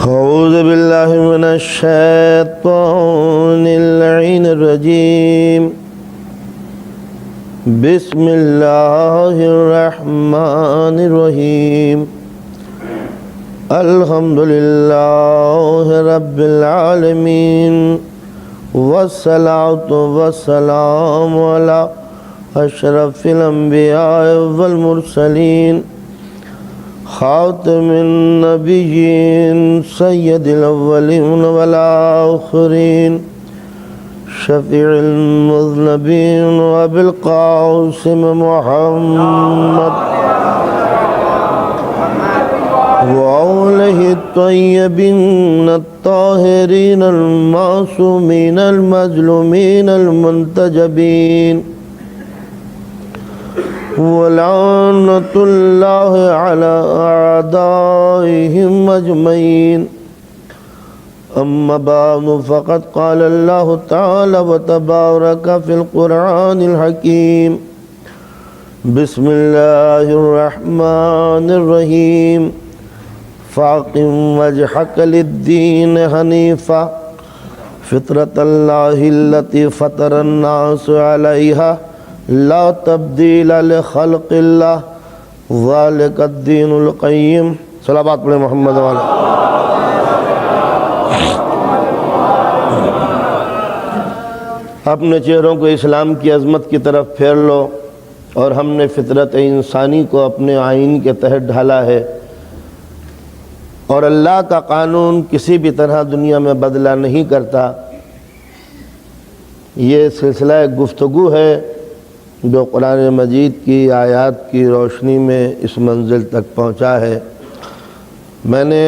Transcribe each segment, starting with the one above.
أعوذ بالله من الشيطان اللعين الرجيم. بسم الله الرحمن الرحيم. الحمد لله رب العالمين، والصلاة والسلام على أشرف الأنبياء والمرسلين، خاتم النبيين سيد الأولين والآخرين، شفيع المذنبين وأبي القاسم محمد وآله الطيبين الطاهرين المعصومين المظلومين المنتجبين، ولعنة الله على أعدائهم أجمعين. أما بعد، فقد قال الله تعالى وتبارك في القرآن الحكيم: بسم الله الرحمن الرحيم. فأقم وجهك للدين حنيفا فطرة الله التي فطر الناس عليها لا تبدیل لخلق اللہ ذالک الدین القیم. صلوات پڑھیں محمد والا. اپنے چہروں کو اسلام کی عظمت کی طرف پھیر لو، اور ہم نے فطرت انسانی کو اپنے آئین کے تحت ڈھالا ہے، اور اللہ کا قانون کسی بھی طرح دنیا میں بدلہ نہیں کرتا. یہ سلسلہ گفتگو ہے جو قرآن مجید کی آیات کی روشنی میں اس منزل تک پہنچا ہے. میں نے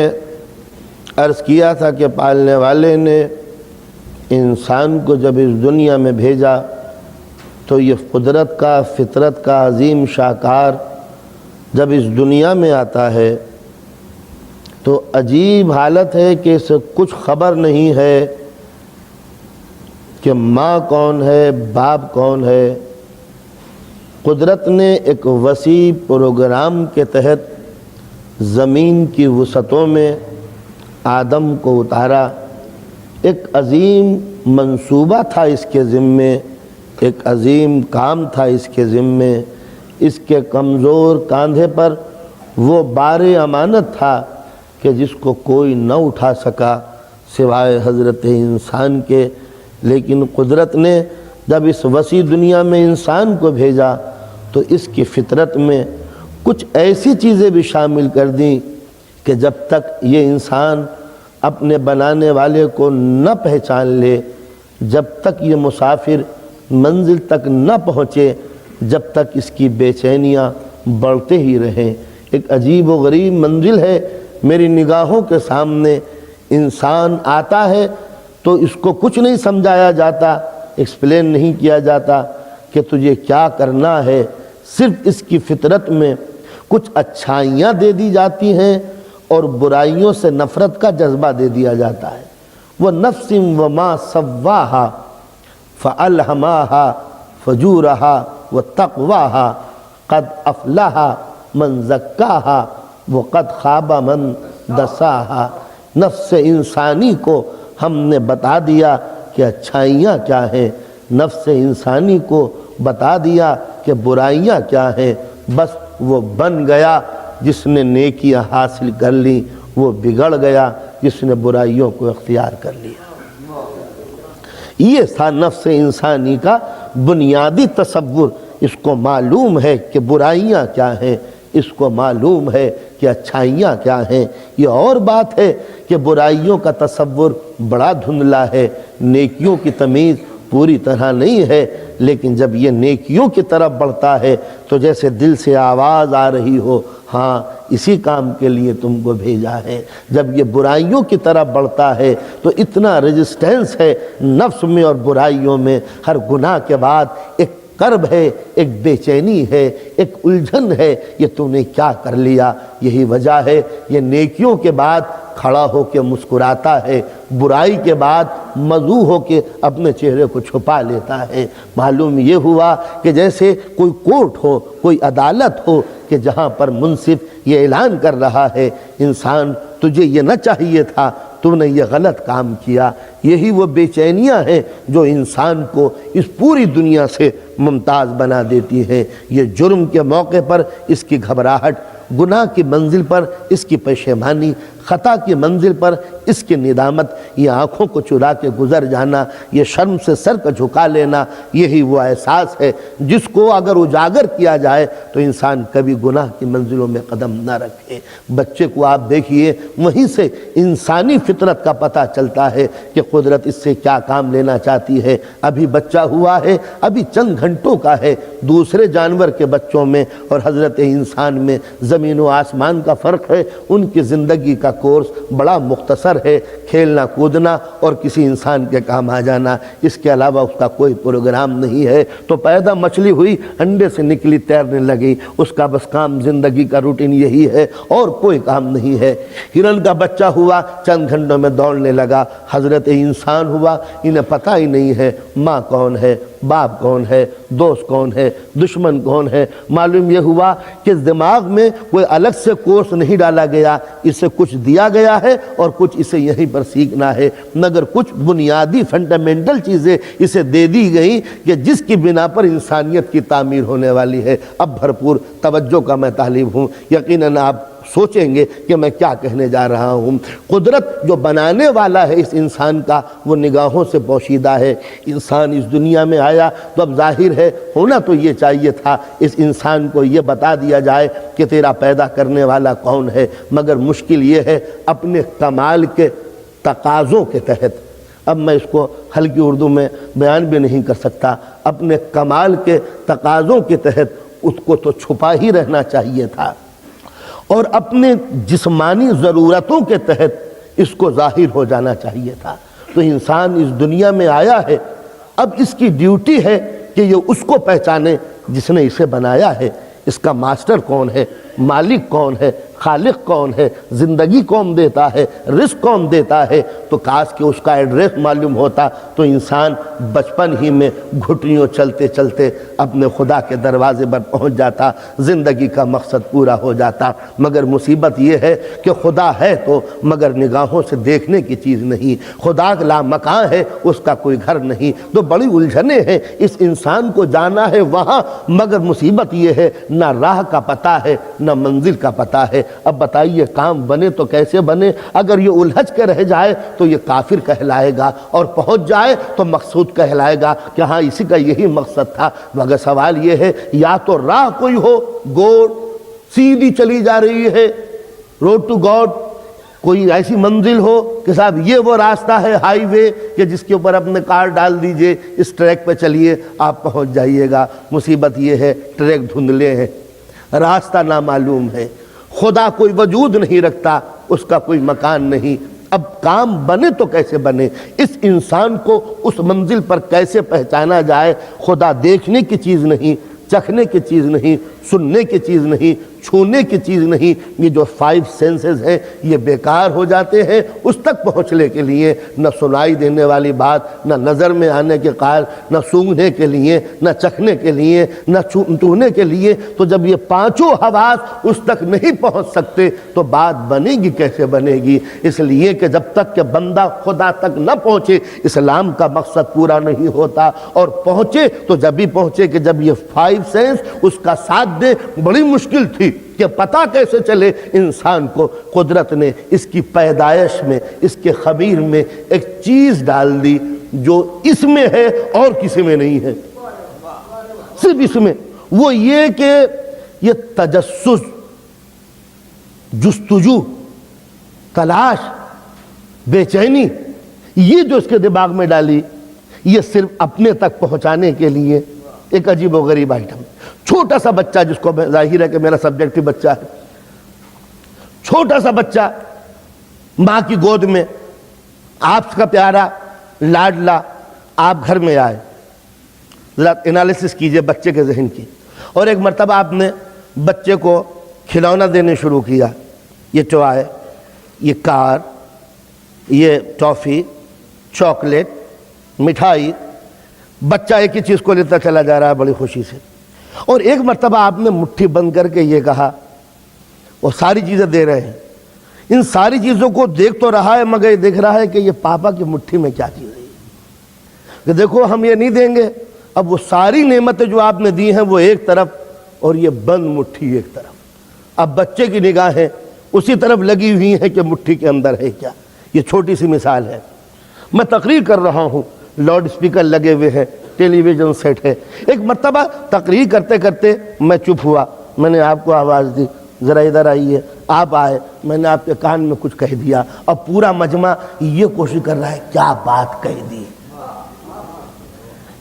عرض کیا تھا کہ پالنے والے نے انسان کو جب اس دنیا میں بھیجا تو یہ قدرت کا، فطرت کا عظیم شاہکار جب اس دنیا میں آتا ہے تو عجیب حالت ہے کہ اسے کچھ خبر نہیں ہے کہ ماں کون ہے، باپ کون ہے. قدرت نے ایک وسیع پروگرام کے تحت زمین کی وسعتوں میں آدم کو اتارا. ایک عظیم منصوبہ تھا اس کے ذمے، ایک عظیم کام تھا اس کے ذمے. اس کے کمزور کاندھے پر وہ بار امانت تھا کہ جس کو کوئی نہ اٹھا سکا سوائے حضرت انسان کے. لیکن قدرت نے جب اس وسیع دنیا میں انسان کو بھیجا تو اس کی فطرت میں کچھ ایسی چیزیں بھی شامل کر دیں کہ جب تک یہ انسان اپنے بنانے والے کو نہ پہچان لے، جب تک یہ مسافر منزل تک نہ پہنچے، جب تک اس کی بے چینیاں بڑھتے ہی رہیں. ایک عجیب و غریب منزل ہے میری نگاہوں کے سامنے. انسان آتا ہے تو اس کو کچھ نہیں سمجھایا جاتا، ایکسپلین نہیں کیا جاتا کہ تجھے کیا کرنا ہے. صرف اس کی فطرت میں کچھ اچھائیاں دے دی جاتی ہیں اور برائیوں سے نفرت کا جذبہ دے دیا جاتا ہے. وہ نفس وما سواہا فالہماہا فجورہا وتقواہا قد افلح من زکاہا وقد خاب من دساہا. نفس انسانی کو ہم نے بتا دیا کہ اچھائیاں کیا ہیں، نفس انسانی کو بتا دیا کہ برائیاں کیا ہیں. بس وہ بن گیا جس نے نیکیاں حاصل کر لی، وہ بگڑ گیا جس نے برائیوں کو اختیار کر لیا. یہ تھا نفس انسانی کا بنیادی تصور. اس کو معلوم ہے کہ برائیاں کیا ہیں، اس کو معلوم ہے کہ اچھائیاں کیا ہیں. یہ اور بات ہے کہ برائیوں کا تصور بڑا دھندلا ہے، نیکیوں کی تمیز پوری طرح نہیں ہے. لیکن جب یہ نیکیوں کی طرف بڑھتا ہے تو جیسے دل سے آواز آ رہی ہو، ہاں اسی کام کے لیے تم کو بھیجا ہے. جب یہ برائیوں کی طرف بڑھتا ہے تو اتنا ریزسٹنس ہے نفس میں اور برائیوں میں. ہر گناہ کے بعد ایک کرب ہے، ایک بے چینی ہے، ایک الجھن ہے، یہ تو نے کیا کر لیا. یہی وجہ ہے یہ نیکیوں کے بعد کھڑا ہو کے مسکراتا ہے، برائی کے بعد مذوع ہو کے اپنے چہرے کو چھپا لیتا ہے۔ معلوم یہ ہوا کہ جیسے کوئی کورٹ ہو، کوئی عدالت ہو کہ جہاں پر منصف یہ اعلان کر رہا ہے انسان تجھے یہ نہ چاہیے تھا، تو نے یہ غلط کام کیا۔ یہی وہ بے چینیاں ہیں جو انسان کو اس پوری دنیا سے ممتاز بنا دیتی ہیں۔ یہ جرم کے موقع پر اس کی گھبراہٹ، گناہ کی منزل پر اس کی پشیمانی، خطا کی منزل پر اس کی ندامت، یہ آنکھوں کو چرا کے گزر جانا، یہ شرم سے سر کو جھکا لینا، یہی وہ احساس ہے جس کو اگر اجاگر کیا جائے تو انسان کبھی گناہ کی منزلوں میں قدم نہ رکھے۔ بچے کو آپ دیکھیے، وہیں سے انسانی فطرت کا پتہ چلتا ہے کہ قدرت اس سے کیا کام لینا چاہتی ہے۔ ابھی بچہ ہوا ہے، ابھی چند گھنٹوں کا ہے، دوسرے جانور کے بچوں میں اور حضرت انسان میں زمین و آسمان کا فرق ہے۔ ان کی زندگی کا کورس بڑا مختصر ہے، کھیلنا کودنا اور کسی انسان کے کام آ جانا، اس کے علاوہ اس کا کوئی پروگرام نہیں ہے۔ تو پیدا مچھلی ہوئی، انڈے سے نکلی، تیرنے لگی، اس کا بس کام زندگی کا روٹین یہی ہے اور کوئی کام نہیں ہے۔ ہرن کا بچہ ہوا، چند گھنٹوں میں دوڑنے لگا۔ حضرت انسان ہوا، انہیں پتہ ہی نہیں ہے ماں کون ہے، باپ کون ہے، دوست کون ہے، دشمن کون ہے۔ معلوم یہ ہوا کہ دماغ میں کوئی الگ سے کورس نہیں ڈالا گیا، اسے کچھ دیا گیا ہے اور کچھ اسے یہیں پر سیکھنا ہے، مگر کچھ بنیادی فنڈامنٹل چیزیں اسے دے دی گئیں کہ جس کی بنا پر انسانیت کی تعمیر ہونے والی ہے۔ اب بھرپور توجہ کا میں طالب ہوں، یقیناً آپ سوچیں گے کہ میں کیا کہنے جا رہا ہوں۔ قدرت جو بنانے والا ہے اس انسان کا، وہ نگاہوں سے پوشیدہ ہے۔ انسان اس دنیا میں آیا تو اب ظاہر ہے، ہونا تو یہ چاہیے تھا اس انسان کو یہ بتا دیا جائے کہ تیرا پیدا کرنے والا کون ہے، مگر مشکل یہ ہے اپنے کمال کے تقاضوں کے تحت، اب میں اس کو ہلکی اردو میں بیان بھی نہیں کر سکتا، اپنے کمال کے تقاضوں کے تحت اس کو تو چھپا ہی رہنا چاہیے تھا، اور اپنے جسمانی ضرورتوں کے تحت اس کو ظاہر ہو جانا چاہیے تھا۔ تو انسان اس دنیا میں آیا ہے، اب اس کی ڈیوٹی ہے کہ یہ اس کو پہچانے جس نے اسے بنایا ہے، اس کا ماسٹر کون ہے، مالک کون ہے، خالق کون ہے، زندگی کون دیتا ہے، رزق کون دیتا ہے۔ تو کاش کہ اس کا ایڈریس معلوم ہوتا تو انسان بچپن ہی میں گھٹنیوں چلتے چلتے اپنے خدا کے دروازے پر پہنچ جاتا، زندگی کا مقصد پورا ہو جاتا۔ مگر مصیبت یہ ہے کہ خدا ہے تو مگر نگاہوں سے دیکھنے کی چیز نہیں، خدا لامکاں ہے، اس کا کوئی گھر نہیں۔ تو بڑی الجھنیں ہیں، اس انسان کو جانا ہے وہاں، مگر مصیبت یہ ہے نہ راہ کا پتہ ہے نہ منزل کا پتہ ہے۔ اب بتائیے کام بنے تو کیسے بنے؟ اگر یہ الجھ کے رہ جائے تو یہ کافر کہلائے گا، اور پہنچ جائے تو مقصود کہلائے گا کہ ہاں اسی کا یہی مقصد تھا۔ مگر سوال یہ ہے، یا تو راہ کوئی ہو، گوڑ سیدھی چلی جا رہی ہے، روڈ ٹو گاڈ، کوئی ایسی منزل ہو کہ صاحب یہ وہ راستہ ہے، ہائی وے، کہ جس کے اوپر اپنے کار ڈال دیجئے، اس ٹریک پہ چلیے آپ پہنچ جائیے گا۔ مصیبت یہ ہے ٹریک دھندلے ہیں، راستہ نامعلوم ہے، خدا کوئی وجود نہیں رکھتا، اس کا کوئی مکان نہیں۔ اب کام بنے تو کیسے بنے؟ اس انسان کو اس منزل پر کیسے پہچانا جائے؟ خدا دیکھنے کی چیز نہیں، چکھنے کی چیز نہیں، سننے کی چیز نہیں، چھونے کی چیز نہیں۔ یہ جو 5 سینسز ہیں یہ بیکار ہو جاتے ہیں اس تک پہنچنے کے لیے، نہ سنائی دینے والی بات، نہ نظر میں آنے کے قائل، نہ سونگھنے کے لیے، نہ چکھنے کے لیے، نہ چھونے کے لیے۔ تو جب یہ 5 حواس اس تک نہیں پہنچ سکتے تو بات بنے گی کیسے بنے گی؟ اس لیے کہ جب تک کہ بندہ خدا تک نہ پہنچے اسلام کا مقصد پورا نہیں ہوتا، اور پہنچے تو جب بھی پہنچے کہ جب یہ 5 سینس اس کا ساتھ دے۔ بڑی مشکل تھی کہ پتہ کیسے چلے انسان کو، قدرت نے اس کی پیدائش میں، اس کے خمیر میں ایک چیز ڈال دی جو اس میں ہے اور کسی میں نہیں ہے، صرف اس میں۔ وہ یہ کہ یہ تجسس، جستجو، تلاش، بے چینی، یہ جو اس کے دماغ میں ڈالی، یہ صرف اپنے تک پہنچانے کے لیے ایک عجیب و غریب آئٹم۔ چھوٹا سا بچہ، جس کو ظاہر ہے کہ میرا سبجیکٹ ہی بچہ ہے، چھوٹا سا بچہ ماں کی گود میں، آپ کا پیارا لاڈلا آپ گھر میں آئے، ذرا انالیسس کیجئے بچے کے ذہن کی۔ اور ایک مرتبہ آپ نے بچے کو کھلونا دینے شروع کیا، یہ ٹوائے، یہ کار، یہ ٹافی، چاکلیٹ، مٹھائی، بچہ ایک ہی چیز کو لیتا چلا جا رہا ہے بڑی خوشی سے۔ اور ایک مرتبہ آپ نے مٹھی بند کر کے یہ کہا، وہ ساری چیزیں دے رہے ہیں، ان ساری چیزوں کو دیکھ تو رہا ہے مگر یہ دیکھ رہا ہے کہ یہ پاپا کی مٹھی میں کیا چیز ہے، کہ دیکھو ہم یہ نہیں دیں گے، اب وہ ساری نعمتیں جو آپ نے دی ہیں وہ ایک طرف اور یہ بند مٹھی ایک طرف، اب بچے کی نگاہیں اسی طرف لگی ہوئی ہیں کہ مٹھی کے اندر ہے کیا۔ یہ چھوٹی سی مثال ہے، میں تقریر کر رہا ہوں، لاؤڈ اسپیکر لگے ہوئے ہیں، ٹیلی ویژن سیٹ ہے، ایک مرتبہ تقریر کرتے کرتے میں چپ ہوا، میں نے آپ کو آواز دی ذرا ادھر آئیے، آپ آئے، میں نے آپ کے کان میں کچھ کہہ دیا، اب پورا مجمع یہ کوشش کر رہا ہے کیا بات کہہ دی،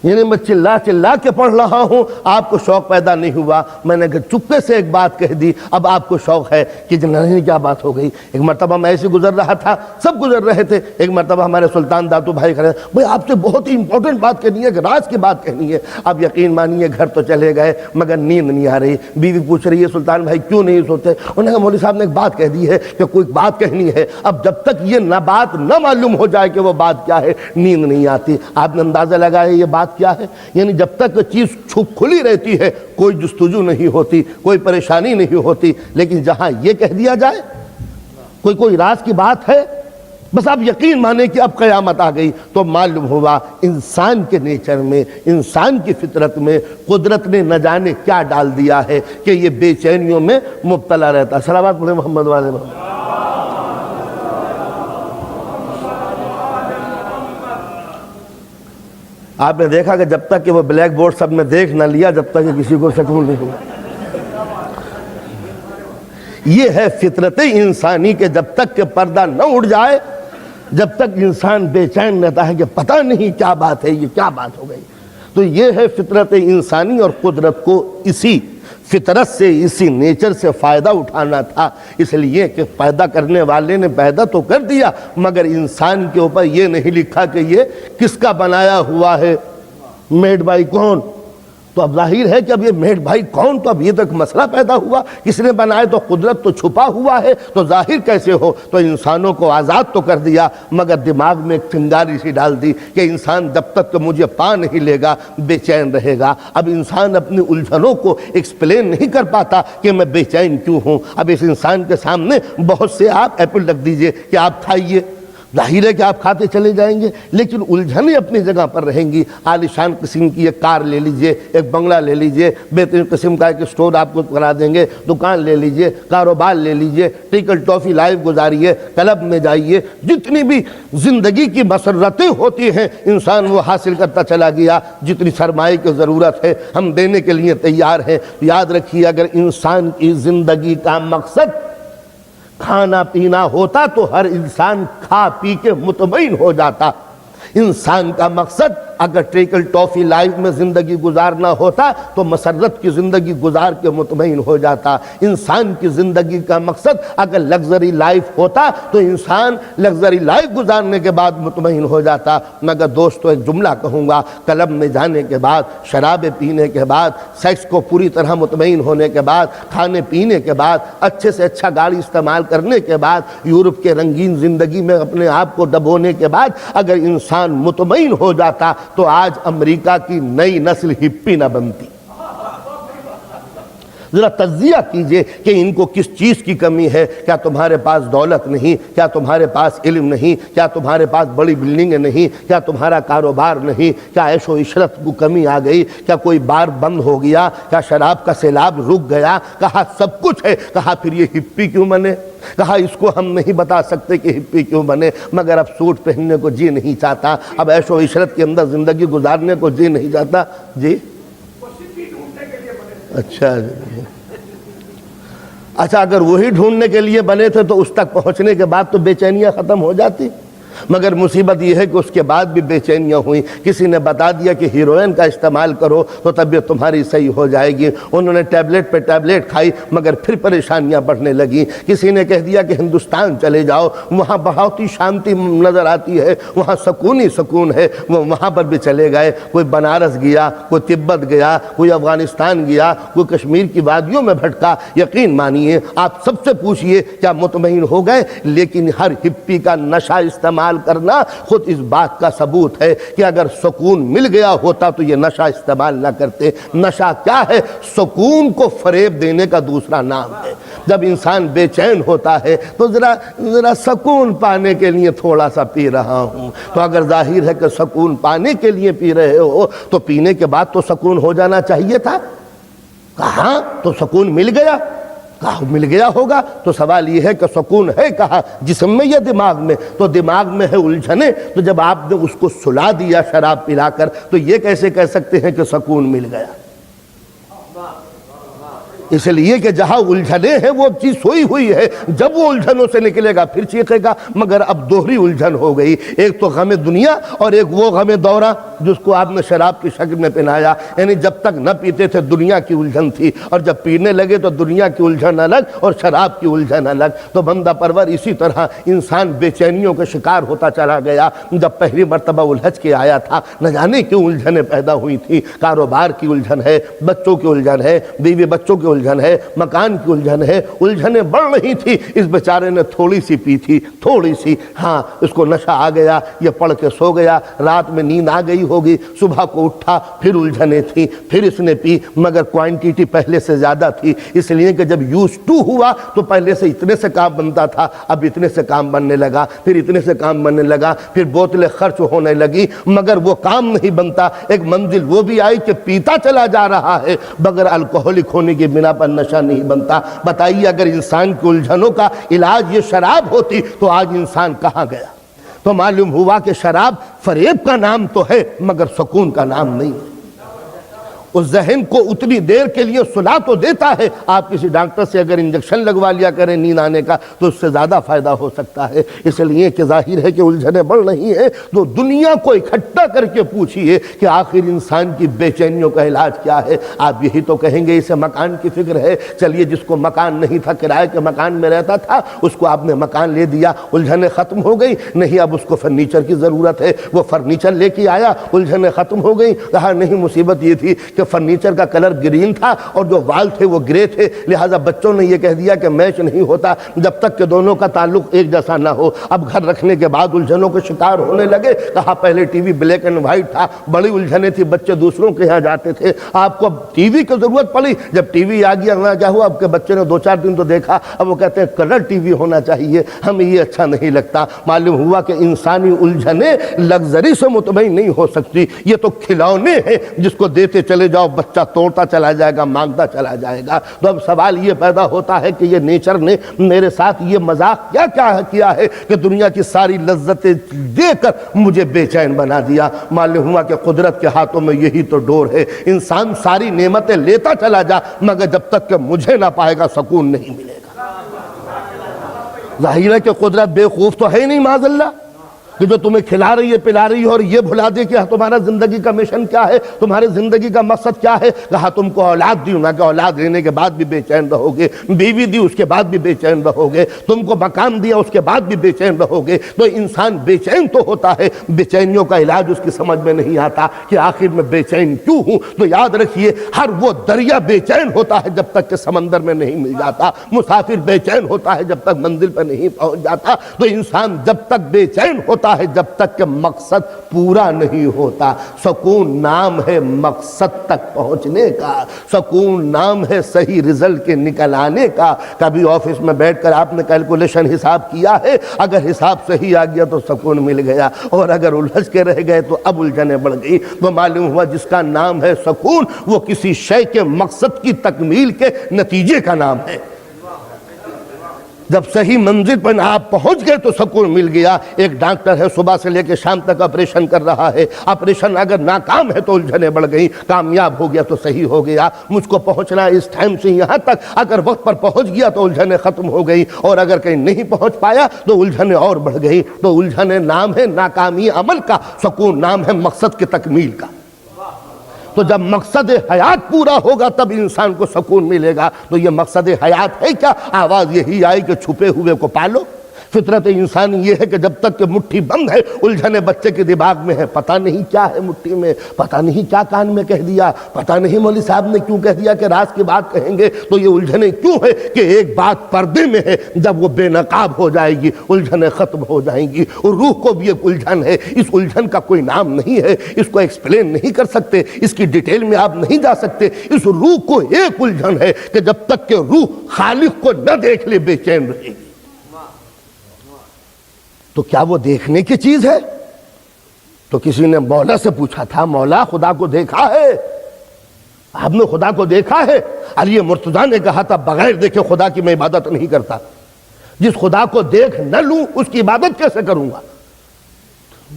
یعنی میں چلا چلا کے پڑھ رہا ہوں، آپ کو شوق پیدا نہیں ہوا، میں نے چپکے سے ایک بات کہہ دی، اب آپ کو شوق ہے کہ نہیں کیا بات ہو گئی۔ ایک مرتبہ میں ایسے گزر رہا تھا، سب گزر رہے تھے، ایک مرتبہ ہمارے سلطان داتو بھائی کھڑے، بھئی آپ سے بہت ہی امپورٹنٹ بات کرنی ہے، کہ راز کی بات کہنی ہے۔ اب یقین مانیے گھر تو چلے گئے مگر نیند نہیں آ رہی، بیوی پوچھ رہی ہے سلطان بھائی کیوں نہیں سوتے، انہوں نے کہا مولوی صاحب نے ایک بات کہہ دی ہے کہ کوئی بات کہنی ہے، اب جب تک یہ نہ بات نہ معلوم ہو جائے کہ وہ بات کیا ہے نیند نہیں آتی۔ آپ نے اندازہ لگایا یہ بات کیا ہے، یعنی جب تک چیز چھپ کھلی رہتی ہے کوئی جستجو نہیں ہوتی، کوئی پریشانی نہیں ہوتی، لیکن جہاں یہ کہہ دیا جائے کوئی راز کی بات ہے، بس آپ یقین مانیں کہ اب قیامت آ گئی، تو معلوم ہوا انسان کے نیچر میں، انسان کی فطرت میں قدرت نے نہ جانے کیا ڈال دیا ہے کہ یہ بے چینیوں میں مبتلا رہتا ہے۔ صلوات پڑھیں محمد والے محمد۔ آپ نے دیکھا کہ جب تک کہ وہ بلیک بورڈ سب نے دیکھ نہ لیا جب تک کہ کسی کو سکون نہیں ہوا۔ یہ ہے فطرت انسانی کہ جب تک کہ پردہ نہ اٹھ جائے، جب تک انسان بے چین رہتا ہے کہ پتہ نہیں کیا بات ہے، یہ کیا بات ہو گئی۔ تو یہ ہے فطرت انسانی، اور قدرت کو اسی فطرت سے، اسی نیچر سے فائدہ اٹھانا تھا، اس لیے کہ پیدا کرنے والے نے پیدا تو کر دیا مگر انسان کے اوپر یہ نہیں لکھا کہ یہ کس کا بنایا ہوا ہے، میڈ بائی کون۔ تو اب ظاہر ہے کہ اب یہ میڈ بھائی کون، تو اب یہ تک مسئلہ پیدا ہوا، کس نے بنائے، تو قدرت تو چھپا ہوا ہے، تو ظاہر کیسے ہو، تو انسانوں کو آزاد تو کر دیا مگر دماغ میں ایک چنگاری سی ڈال دی کہ انسان جب تک کہ مجھے پا نہیں لے گا بے چین رہے گا۔ اب انسان اپنی الجھنوں کو ایکسپلین نہیں کر پاتا کہ میں بے چین کیوں ہوں۔ اب اس انسان کے سامنے بہت سے آپ ایپل رکھ دیجئے کہ آپ کھائیے، ظاہر ہے کہ آپ کھاتے چلے جائیں گے، لیکن الجھنیں اپنی جگہ پر رہیں گی۔ عالیشان قسم کی ایک کار لے لیجئے، ایک بنگلہ لے لیجئے، بہترین قسم کا ایک اسٹور آپ کو کرا دیں گے، دکان لے لیجئے، کاروبار لے لیجئے، ٹیکل ٹافی لائف گزاریے، کلب میں جائیے، جتنی بھی زندگی کی مسرتیں ہوتی ہیں انسان وہ حاصل کرتا چلا گیا، جتنی سرمایہ کی ضرورت ہے ہم دینے کے لیے تیار ہیں۔ یاد رکھیے اگر انسان کی زندگی کا مقصد کھانا پینا ہوتا تو ہر انسان کھا پی کے مطمئن ہو جاتا۔ انسان کا مقصد اگر ٹیکل ٹافی لائف میں زندگی گزارنا ہوتا تو مسرت کی زندگی گزار کے مطمئن ہو جاتا۔ انسان کی زندگی کا مقصد اگر لگزری لائف ہوتا تو انسان لگزری لائف گزارنے کے بعد مطمئن ہو جاتا۔ مگر دوستو ایک جملہ کہوں گا، کلب میں جانے کے بعد، شرابیں پینے کے بعد، سیکس کو پوری طرح مطمئن ہونے کے بعد، کھانے پینے کے بعد، اچھے سے اچھا گاڑی استعمال کرنے کے بعد، یورپ کے رنگین زندگی میں اپنے آپ کو ڈبونے کے بعد اگر انسان مطمئن ہو جاتا تو آج امریکہ کی نئی نسل ہپی نہ بنتی۔ ذرا تجزیہ کیجئے کہ ان کو کس چیز کی کمی ہے۔ کیا تمہارے پاس دولت نہیں؟ کیا تمہارے پاس علم نہیں؟ کیا تمہارے پاس بڑی بلڈنگیں نہیں؟ کیا تمہارا کاروبار نہیں؟ کیا عیش و عشرت کو کمی آ گئی؟ کیا کوئی بار بند ہو گیا؟ کیا شراب کا سیلاب رک گیا؟ کہا سب کچھ ہے، کہا پھر یہ ہپی کیوں بنے؟ کہا اس کو ہم نہیں بتا سکتے کہ ہپی کیوں بنے، مگر اب سوٹ پہننے کو جی نہیں چاہتا، اب عیش و عشرت کے اندر زندگی گزارنے کو جی نہیں چاہتا۔ جی اچھا اگر وہی ڈھونڈنے کے لیے بنے تھے تو اس تک پہنچنے کے بعد تو بے چینیاں ختم ہو جاتی، مگر مصیبت یہ ہے کہ اس کے بعد بھی بے چینیاں ہوئیں۔ کسی نے بتا دیا کہ ہیروئن کا استعمال کرو تو طبیعت تمہاری صحیح ہو جائے گی، انہوں نے ٹیبلٹ پہ ٹیبلٹ کھائی مگر پھر پریشانیاں بڑھنے لگیں۔ کسی نے کہہ دیا کہ ہندوستان چلے جاؤ، وہاں بہت ہی شانتی نظر آتی ہے، وہاں سکون ہی سکون ہے، وہ وہاں پر بھی چلے گئے۔ کوئی بنارس گیا، کوئی تبت گیا، کوئی افغانستان گیا، کوئی کشمیر کی وادیوں میں بھٹکا۔ یقین مانیے آپ سب سے پوچھئے کیا مطمئن ہو گئے؟ لیکن ہر ہپی کا نشہ استعمال استعمال کرنا خود اس بات کا ثبوت ہے کہ اگر سکون مل گیا ہوتا تو یہ نشہ استعمال نہ کرتے۔ نشہ کیا ہے؟ سکون کو فریب دینے کا دوسرا نام ہے۔ جب انسان بے چین ہوتا ہے تو ذرا سکون پانے کے لیے تھوڑا سا پی رہا ہوں، تو اگر ظاہر ہے کہ سکون پانے کے لیے پی رہے ہو تو پینے کے بعد تو سکون ہو جانا چاہیے تھا۔ کہاں تو سکون مل گیا؟ کہاں مل گیا ہوگا؟ تو سوال یہ ہے کہ سکون ہے کہاں، جسم میں یا دماغ میں؟ تو دماغ میں ہے الجھنے۔ تو جب آپ نے اس کو سلا دیا شراب پلا کر تو یہ کیسے کہہ سکتے ہیں کہ سکون مل گیا؟ اس لیے کہ جہاں الجھنے ہیں وہ چیز سوئی ہوئی ہے، جب وہ الجھنوں سے نکلے گا پھر چیخے گا۔ مگر اب دوہری الجھن ہو گئی، ایک تو غم دنیا اور ایک وہ غم دورہ جس کو آپ نے شراب کی شکل میں پہنایا۔ یعنی جب تک نہ پیتے تھے دنیا کی الجھن تھی، اور جب پینے لگے تو دنیا کی الجھن الگ اور شراب کی الجھن الگ۔ تو بندہ پرور اسی طرح انسان بے چینیوں کا شکار ہوتا چلا گیا۔ جب پہلی مرتبہ الجھ کے آیا تھا نہ جانے کیوں الجھنیں پیدا ہوئی تھی، کاروبار کی الجھن ہے، بچوں کی الجھن ہے، بیوی بچوں کی الجھن ہے، مکان کی الجھن ہے، الجھنیں بڑھ رہی تھی۔ اس بیچارے نے تھوڑی سی پی تھی، تھوڑی سی، ہاں اس کو نشہ آ گیا، یہ پڑھ کے سو گیا، رات میں نیند آ گئی ہوگی، صبح کو اٹھا پھر الجھنیں تھی، پھر اس نے پی، مگر کوانٹیٹی پہلے سے زیادہ تھی، اس لیے کہ جب یوز ٹو ہوا تو پہلے سے اتنے سے کام بنتا تھا، اب اتنے سے کام بننے لگا، پھر اتنے سے کام بننے لگا، پھر بوتلیں خرچ ہونے لگی، مگر وہ کام نہیں بنتا۔ ایک منزل وہ بھی آئی کہ پیتا چلا جا رہا ہے، مگر الکوہولک ہونے کی بنا پر نشہ نہیں بنتا۔ بتائیے اگر انسان کی الجھنوں کا علاج یہ شراب ہوتی تو آج انسان کہاں گیا؟ تو معلوم ہوا کہ شراب فریب کا نام تو ہے مگر سکون کا نام نہیں ہے۔ اس ذہن کو اتنی دیر کے لیے سلا تو دیتا ہے، آپ کسی ڈاکٹر سے اگر انجیکشن لگوا لیا کریں نیند آنے کا تو اس سے زیادہ فائدہ ہو سکتا ہے۔ اس لیے کہ ظاہر ہے کہ الجھنیں بڑھ رہی ہیں، تو دنیا کو اکٹھا کر کے پوچھئے کہ آخر انسان کی بے چینیوں کا علاج کیا ہے۔ آپ یہی تو کہیں گے اسے مکان کی فکر ہے۔ چلیے جس کو مکان نہیں تھا، کرائے کے مکان میں رہتا تھا، اس کو آپ نے مکان لے دیا، الجھنیں ختم ہو گئی۔ نہیں اب اس کو فرنیچر کی ضرورت ہے، وہ فرنیچر لے کے آیا، الجھنیں ختم ہو گئی۔ کہا نہیں مصیبت یہ تھی کہ فرنیچر کا کلر گرین تھا اور جو وال تھے وہ گرے تھے، لہٰذا بچوں نے یہ کہہ دیا کہ میچ نہیں ہوتا جب تک کہ دونوں کا تعلق ایک جیسا نہ ہو۔ اب گھر رکھنے کے بعد الجھنوں کے شکار ہونے لگے۔ کہا پہلے T V black and white تھا، بڑی الجھنیں تھی، بچے دوسروں کے یہاں جاتے تھے، آپ کو ٹی وی کی ضرورت پڑی۔ جب ٹی وی آ گیا نہ کیا ہوا، اب کے بچے نے 2-4 دن تو دیکھا، اب وہ کہتے ہیں کلر ٹی وی ہونا چاہیے، ہمیں یہ اچھا نہیں لگتا۔ معلوم ہوا کہ انسانی الجھنیں لگزری سے مطمئن نہیں ہو سکتی، یہ تو کھلونے ہیں جس کو دیتے چلے جاؤ بچہ توڑتا چلا جائے گا، مانگتا چلا جائے گا۔ تو اب سوال یہ پیدا ہوتا ہے کہ یہ نیچر نے میرے ساتھ یہ مذاق کیا کیا ہے کہ دنیا کی ساری لذتیں دے کر مجھے بے چین بنا دیا۔ معلوم ہوا کہ قدرت کے ہاتھوں میں یہی تو ڈور ہے، انسان ساری نعمتیں لیتا چلا جا مگر جب تک کہ مجھے نہ پائے گا سکون نہیں ملے گا۔ ظاہر ہے کہ قدرت بے خوف تو ہے نہیں معاذ اللہ، کہ جو تمہیں کھلا رہی ہے پلا رہی ہے اور یہ بھلا دے کہ تمہارا زندگی کا مشن کیا ہے، تمہارے زندگی کا مقصد کیا ہے۔ کہا تم کو اولاد دی، نہ کہ اولاد لینے کے بعد بھی بے چین رہو گے، بیوی دی اس کے بعد بھی بے چین رہو گے، تم کو مکان دیا اس کے بعد بھی بے چین رہو گے۔ تو انسان بے چین تو ہوتا ہے، بے چینیوں کا علاج اس کی سمجھ میں نہیں آتا کہ آخر میں بے چین کیوں ہوں۔ تو یاد رکھیے ہر وہ دریا بے چین ہوتا ہے جب تک کہ سمندر میں نہیں مل جاتا، مسافر بے چین ہوتا ہے جب تک منزل پر نہیں پہنچ جاتا۔ تو انسان جب تک بے چین ہوتا ہے جب تک کہ مقصد پورا نہیں ہوتا۔ سکون نام ہے مقصد تک پہنچنے کا، سکون نام ہے صحیح رزلٹ کے نکل آنے کا۔ کبھی آفس میں بیٹھ کر آپ نے کیلکولیشن حساب کیا ہے، اگر حساب صحیح آ گیا تو سکون مل گیا، اور اگر الجھ کے رہ گئے تو اب الجھنیں بڑھ گئی۔ تو معلوم ہوا جس کا نام ہے سکون وہ کسی شے کے مقصد کی تکمیل کے نتیجے کا نام ہے۔ جب صحیح منزل پر آپ پہنچ گئے تو سکون مل گیا۔ ایک ڈاکٹر ہے صبح سے لے کے شام تک آپریشن کر رہا ہے، آپریشن اگر ناکام ہے تو الجھنیں بڑھ گئی، کامیاب ہو گیا تو صحیح ہو گیا۔ مجھ کو پہنچنا اس ٹائم سے یہاں تک، اگر وقت پر پہنچ گیا تو الجھنیں ختم ہو گئی، اور اگر کہیں نہیں پہنچ پایا تو الجھنیں اور بڑھ گئی۔ تو الجھنیں نام ہے ناکامی عمل کا، سکون نام ہے مقصد کی تکمیل کا۔ تو جب مقصد حیات پورا ہوگا تب انسان کو سکون ملے گا۔ تو یہ مقصد حیات ہے کیا؟ آواز یہی آئی کہ چھپے ہوئے کو پالو، فطرت انسانی یہ ہے کہ جب تک کہ مٹھی بند ہے الجھنیں بچے کے دماغ میں ہے، پتہ نہیں کیا ہے مٹھی میں، پتہ نہیں کیا کان میں کہہ دیا، پتہ نہیں مولوی صاحب نے کیوں کہہ دیا کہ راز کی بات کہیں گے تو یہ الجھنیں کیوں ہے کہ ایک بات پردے میں ہے، جب وہ بے نقاب ہو جائے گی الجھنیں ختم ہو جائیں گی۔ اور روح کو بھی ایک الجھن ہے، اس الجھن کا کوئی نام نہیں ہے، اس کو ایکسپلین نہیں کر سکتے، اس کی ڈیٹیل میں آپ نہیں جا سکتے۔ اس روح کو ایک الجھن ہے کہ جب تک کہ روح خالق کو نہ دیکھ لے بے چین رہے گی۔ تو کیا وہ دیکھنے کی چیز ہے؟ تو کسی نے مولا سے پوچھا تھا، مولا خدا کو دیکھا ہے؟ آپ نے خدا کو دیکھا ہے؟ علی مرتضیٰ نے کہا تھا بغیر دیکھے خدا کی میں عبادت نہیں کرتا، جس خدا کو دیکھ نہ لوں اس کی عبادت کیسے کروں گا؟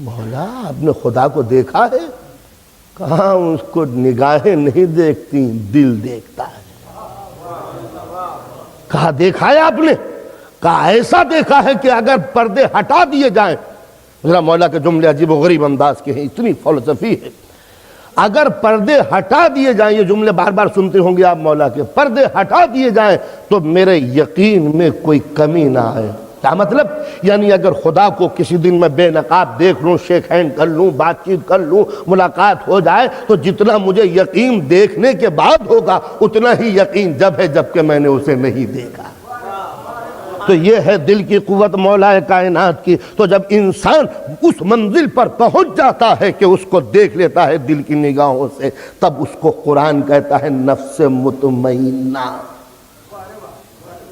مولا آپ نے خدا کو دیکھا ہے؟ کہاں اس کو نگاہیں نہیں دیکھتی، دل دیکھتا ہے۔ کہا دیکھا ہے آپ نے؟ کہا ایسا دیکھا ہے کہ اگر پردے ہٹا دیے جائیں، ذرا مولا کے جملے عجیب و غریب انداز کے ہیں، اتنی فلسفی ہے۔ اگر پردے ہٹا دیے جائیں، یہ جملے بار بار سنتے ہوں گے آپ مولا کے، پردے ہٹا دیے جائیں تو میرے یقین میں کوئی کمی نہ آئے۔ کیا مطلب؟ یعنی اگر خدا کو کسی دن میں بے نقاب دیکھ لوں، شیک ہینڈ کر لوں، بات چیت کر لوں، ملاقات ہو جائے تو جتنا مجھے یقین دیکھنے کے بعد ہوگا اتنا ہی یقین جب ہے جب کہ میں نے اسے نہیں دیکھا۔ تو یہ ہے دل کی قوت مولا کائنات کی۔ تو جب انسان اس منزل پر پہنچ جاتا ہے کہ اس کو دیکھ لیتا ہے دل کی نگاہوں سے، تب اس کو قرآن کہتا ہے نفس مطمئنہ،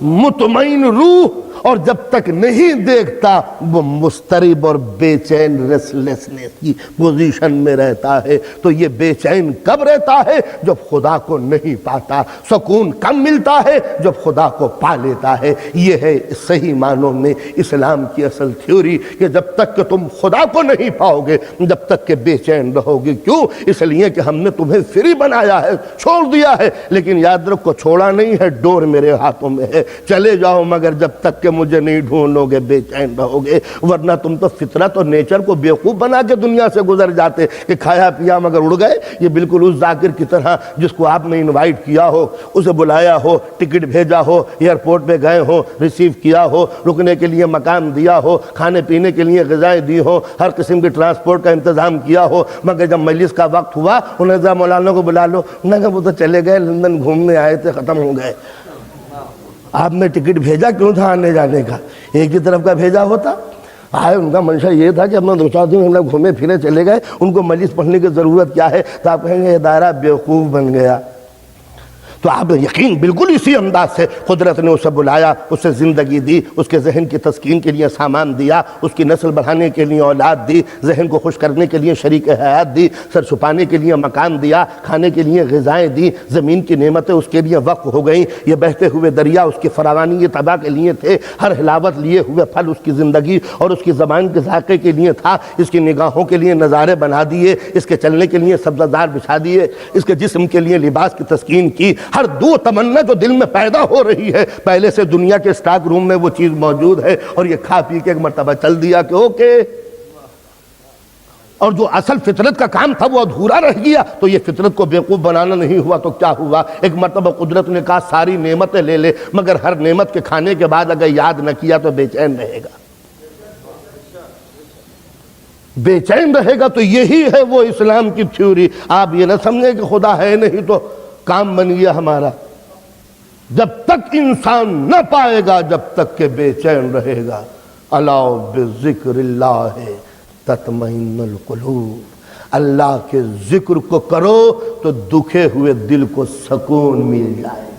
مطمئن روح۔ اور جب تک نہیں دیکھتا وہ مضطرب اور بے چین ریسلیسنس کی پوزیشن میں رہتا ہے۔ تو یہ بے چین کب رہتا ہے؟ جب خدا کو نہیں پاتا۔ سکون کم ملتا ہے جب خدا کو پا لیتا ہے۔ یہ ہے صحیح معنوں میں اسلام کی اصل تھیوری کہ جب تک کہ تم خدا کو نہیں پاؤ گے جب تک کہ بے چین رہو گے۔ کیوں؟ اس لیے کہ ہم نے تمہیں فری بنایا ہے، چھوڑ دیا ہے، لیکن یاد رکھو چھوڑا نہیں ہے، ڈور میرے ہاتھوں میں ہے۔ چلے جاؤ مگر جب تک کہ مجھے نہیں ڈھونڈو گے بے چین رہو گے، ورنہ تم تو فطرت اور نیچر کو بیوقوف بنا کے دنیا سے گزر جاتے کہ کھایا پیا مگر اڑ گئے۔ یہ بالکل اس ذاکر کی طرح جس کو آپ نے انوائٹ کیا ہو، اسے بلایا ہو، ٹکٹ بھیجا ہو، ایئرپورٹ پہ گئے ہو، ریسیو کیا ہو، رکنے کے لیے مکان دیا ہو، کھانے پینے کے لیے غذائیں دی ہو، ہر قسم کے ٹرانسپورٹ کا انتظام کیا ہو، مگر جب مجلس کا وقت ہوا انہیں ذرا مولانا کو بلا لو، انہوں نے کہا وہ تو چلے گئے لندن گھومنے آئے تھے، ختم ہو گئے۔ آپ نے ٹکٹ بھیجا کیوں تھا آنے جانے کا؟ ایک ہی طرف کا بھیجا ہوتا۔ آئے ان کا منشا یہ تھا کہ اپنا 2-4 دن ہم لوگ گھومے پھرے چلے گئے، ان کو مجلس پڑھنے کی ضرورت کیا ہے؟ تو آپ کہیں گے یہ دائرہ بیوقوف بن گیا۔ تو آپ یقین بالکل اسی انداز سے قدرت نے اسے بلایا، اسے زندگی دی، اس کے ذہن کی تسکین کے لیے سامان دیا، اس کی نسل بڑھانے کے لیے اولاد دی، ذہن کو خوش کرنے کے لیے شریک حیات دی، سر چھپانے کے لیے مکان دیا، کھانے کے لیے غذائیں دی، زمین کی نعمتیں اس کے لیے وقف ہو گئیں، یہ بہتے ہوئے دریا اس کی فراوانی یہ تباہ کے لیے تھے، ہر حلاوت لیے ہوئے پھل اس کی زندگی اور اس کی زبان کے ذائقے کے لیے تھا، اس کی نگاہوں کے لیے نظارے بنا دیے، اس کے چلنے کے لیے سبزہ بچھا دیے، اس کے جسم کے لیے لباس کی تسکین کی۔ ہر دو تمنا جو دل میں پیدا ہو رہی ہے پہلے سے دنیا کے سٹاک روم میں وہ چیز موجود ہے، اور یہ کھا پی کے ایک مرتبہ چل دیا کہ اوکے، اور جو اصل فطرت کا کام تھا وہ ادھورا رہ گیا۔ تو یہ فطرت کو بیوقوف بنانا نہیں ہوا تو کیا ہوا؟ ایک مرتبہ قدرت نے کہا ساری نعمتیں لے لے، مگر ہر نعمت کے کھانے کے بعد اگر یاد نہ کیا تو بے چین رہے گا، بے چین رہے گا۔ تو یہی ہے وہ اسلام کی تھیوری۔ آپ یہ نہ سمجھیں کہ خدا ہے نہیں تو کام بن گیا ہمارا۔ جب تک انسان نہ پائے گا جب تک کہ بے چین رہے گا۔ الا بذکر اللہ تطمئن القلوب، اللہ کے ذکر کو کرو تو دکھے ہوئے دل کو سکون مل جائے گا،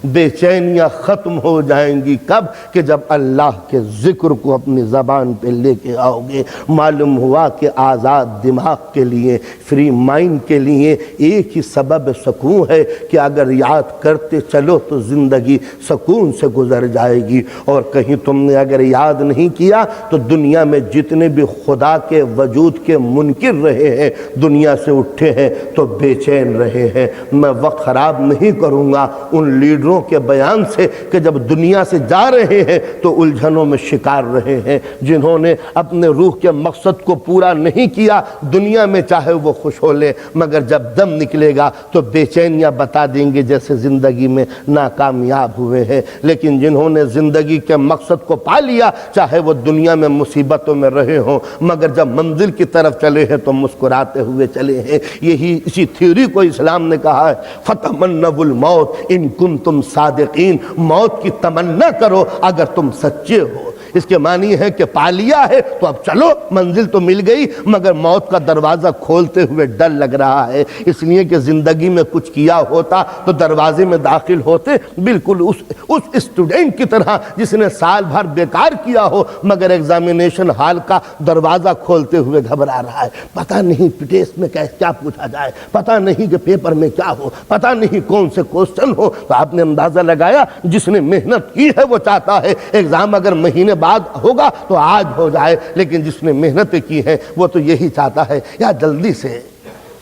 بے چینیاں ختم ہو جائیں گی۔ کب؟ کہ جب اللہ کے ذکر کو اپنی زبان پہ لے کے آؤ گے۔ معلوم ہوا کہ آزاد دماغ کے لیے، فری مائنڈ کے لیے ایک ہی سبب سکون ہے کہ اگر یاد کرتے چلو تو زندگی سکون سے گزر جائے گی، اور کہیں تم نے اگر یاد نہیں کیا تو دنیا میں جتنے بھی خدا کے وجود کے منکر رہے ہیں، دنیا سے اٹھے ہیں تو بے چین رہے ہیں۔ میں وقت خراب نہیں کروں گا ان لیڈروں علموں کے بیان سے کہ جب دنیا سے جا رہے ہیں تو الجھنوں میں شکار رہے ہیں، جنہوں نے اپنے روح کے مقصد کو پورا نہیں کیا، دنیا میں چاہے وہ خوش ہو لے مگر جب دم نکلے گا تو بے چینیاں بتا دیں گے جیسے زندگی میں ناکامیاب ہوئے ہیں۔ لیکن جنہوں نے زندگی کے مقصد کو پا لیا، چاہے وہ دنیا میں مصیبتوں میں رہے ہوں مگر جب منزل کی طرف چلے ہیں تو مسکراتے ہوئے چلے ہیں۔ اسی تھیوری کو اسلام نے کہا ہے فَتَمَنَّوُا الْمَوْتَ إِن كُنتُمْ صَادِقِينَ، موت کی تمنا کرو اگر تم سچے ہو۔ اس کے معنی ہے کہ پا لیا ہے تو اب چلو، منزل تو مل گئی مگر موت کا دروازہ کھولتے ہوئے ڈر لگ رہا ہے، اس لیے کہ زندگی میں کچھ کیا ہوتا تو دروازے میں داخل ہوتے بالکل اس اسٹوڈنٹ کی طرح جس نے سال بھر بیکار کیا ہو مگر ایگزامینیشن ہال کا دروازہ کھولتے ہوئے گھبرا رہا ہے، پتہ نہیں ٹیسٹ میں کیا پوچھا جائے، پتہ نہیں کہ پیپر میں کیا ہو، پتہ نہیں کون سے کوسچن ہو۔ تو آپ نے اندازہ لگایا جس نے محنت کی ہے وہ چاہتا ہے ایگزام اگر مہینے بعد ہوگا تو آج ہو جائے، لیکن جس نے محنت کی ہے وہ تو یہی چاہتا ہے یا جلدی سے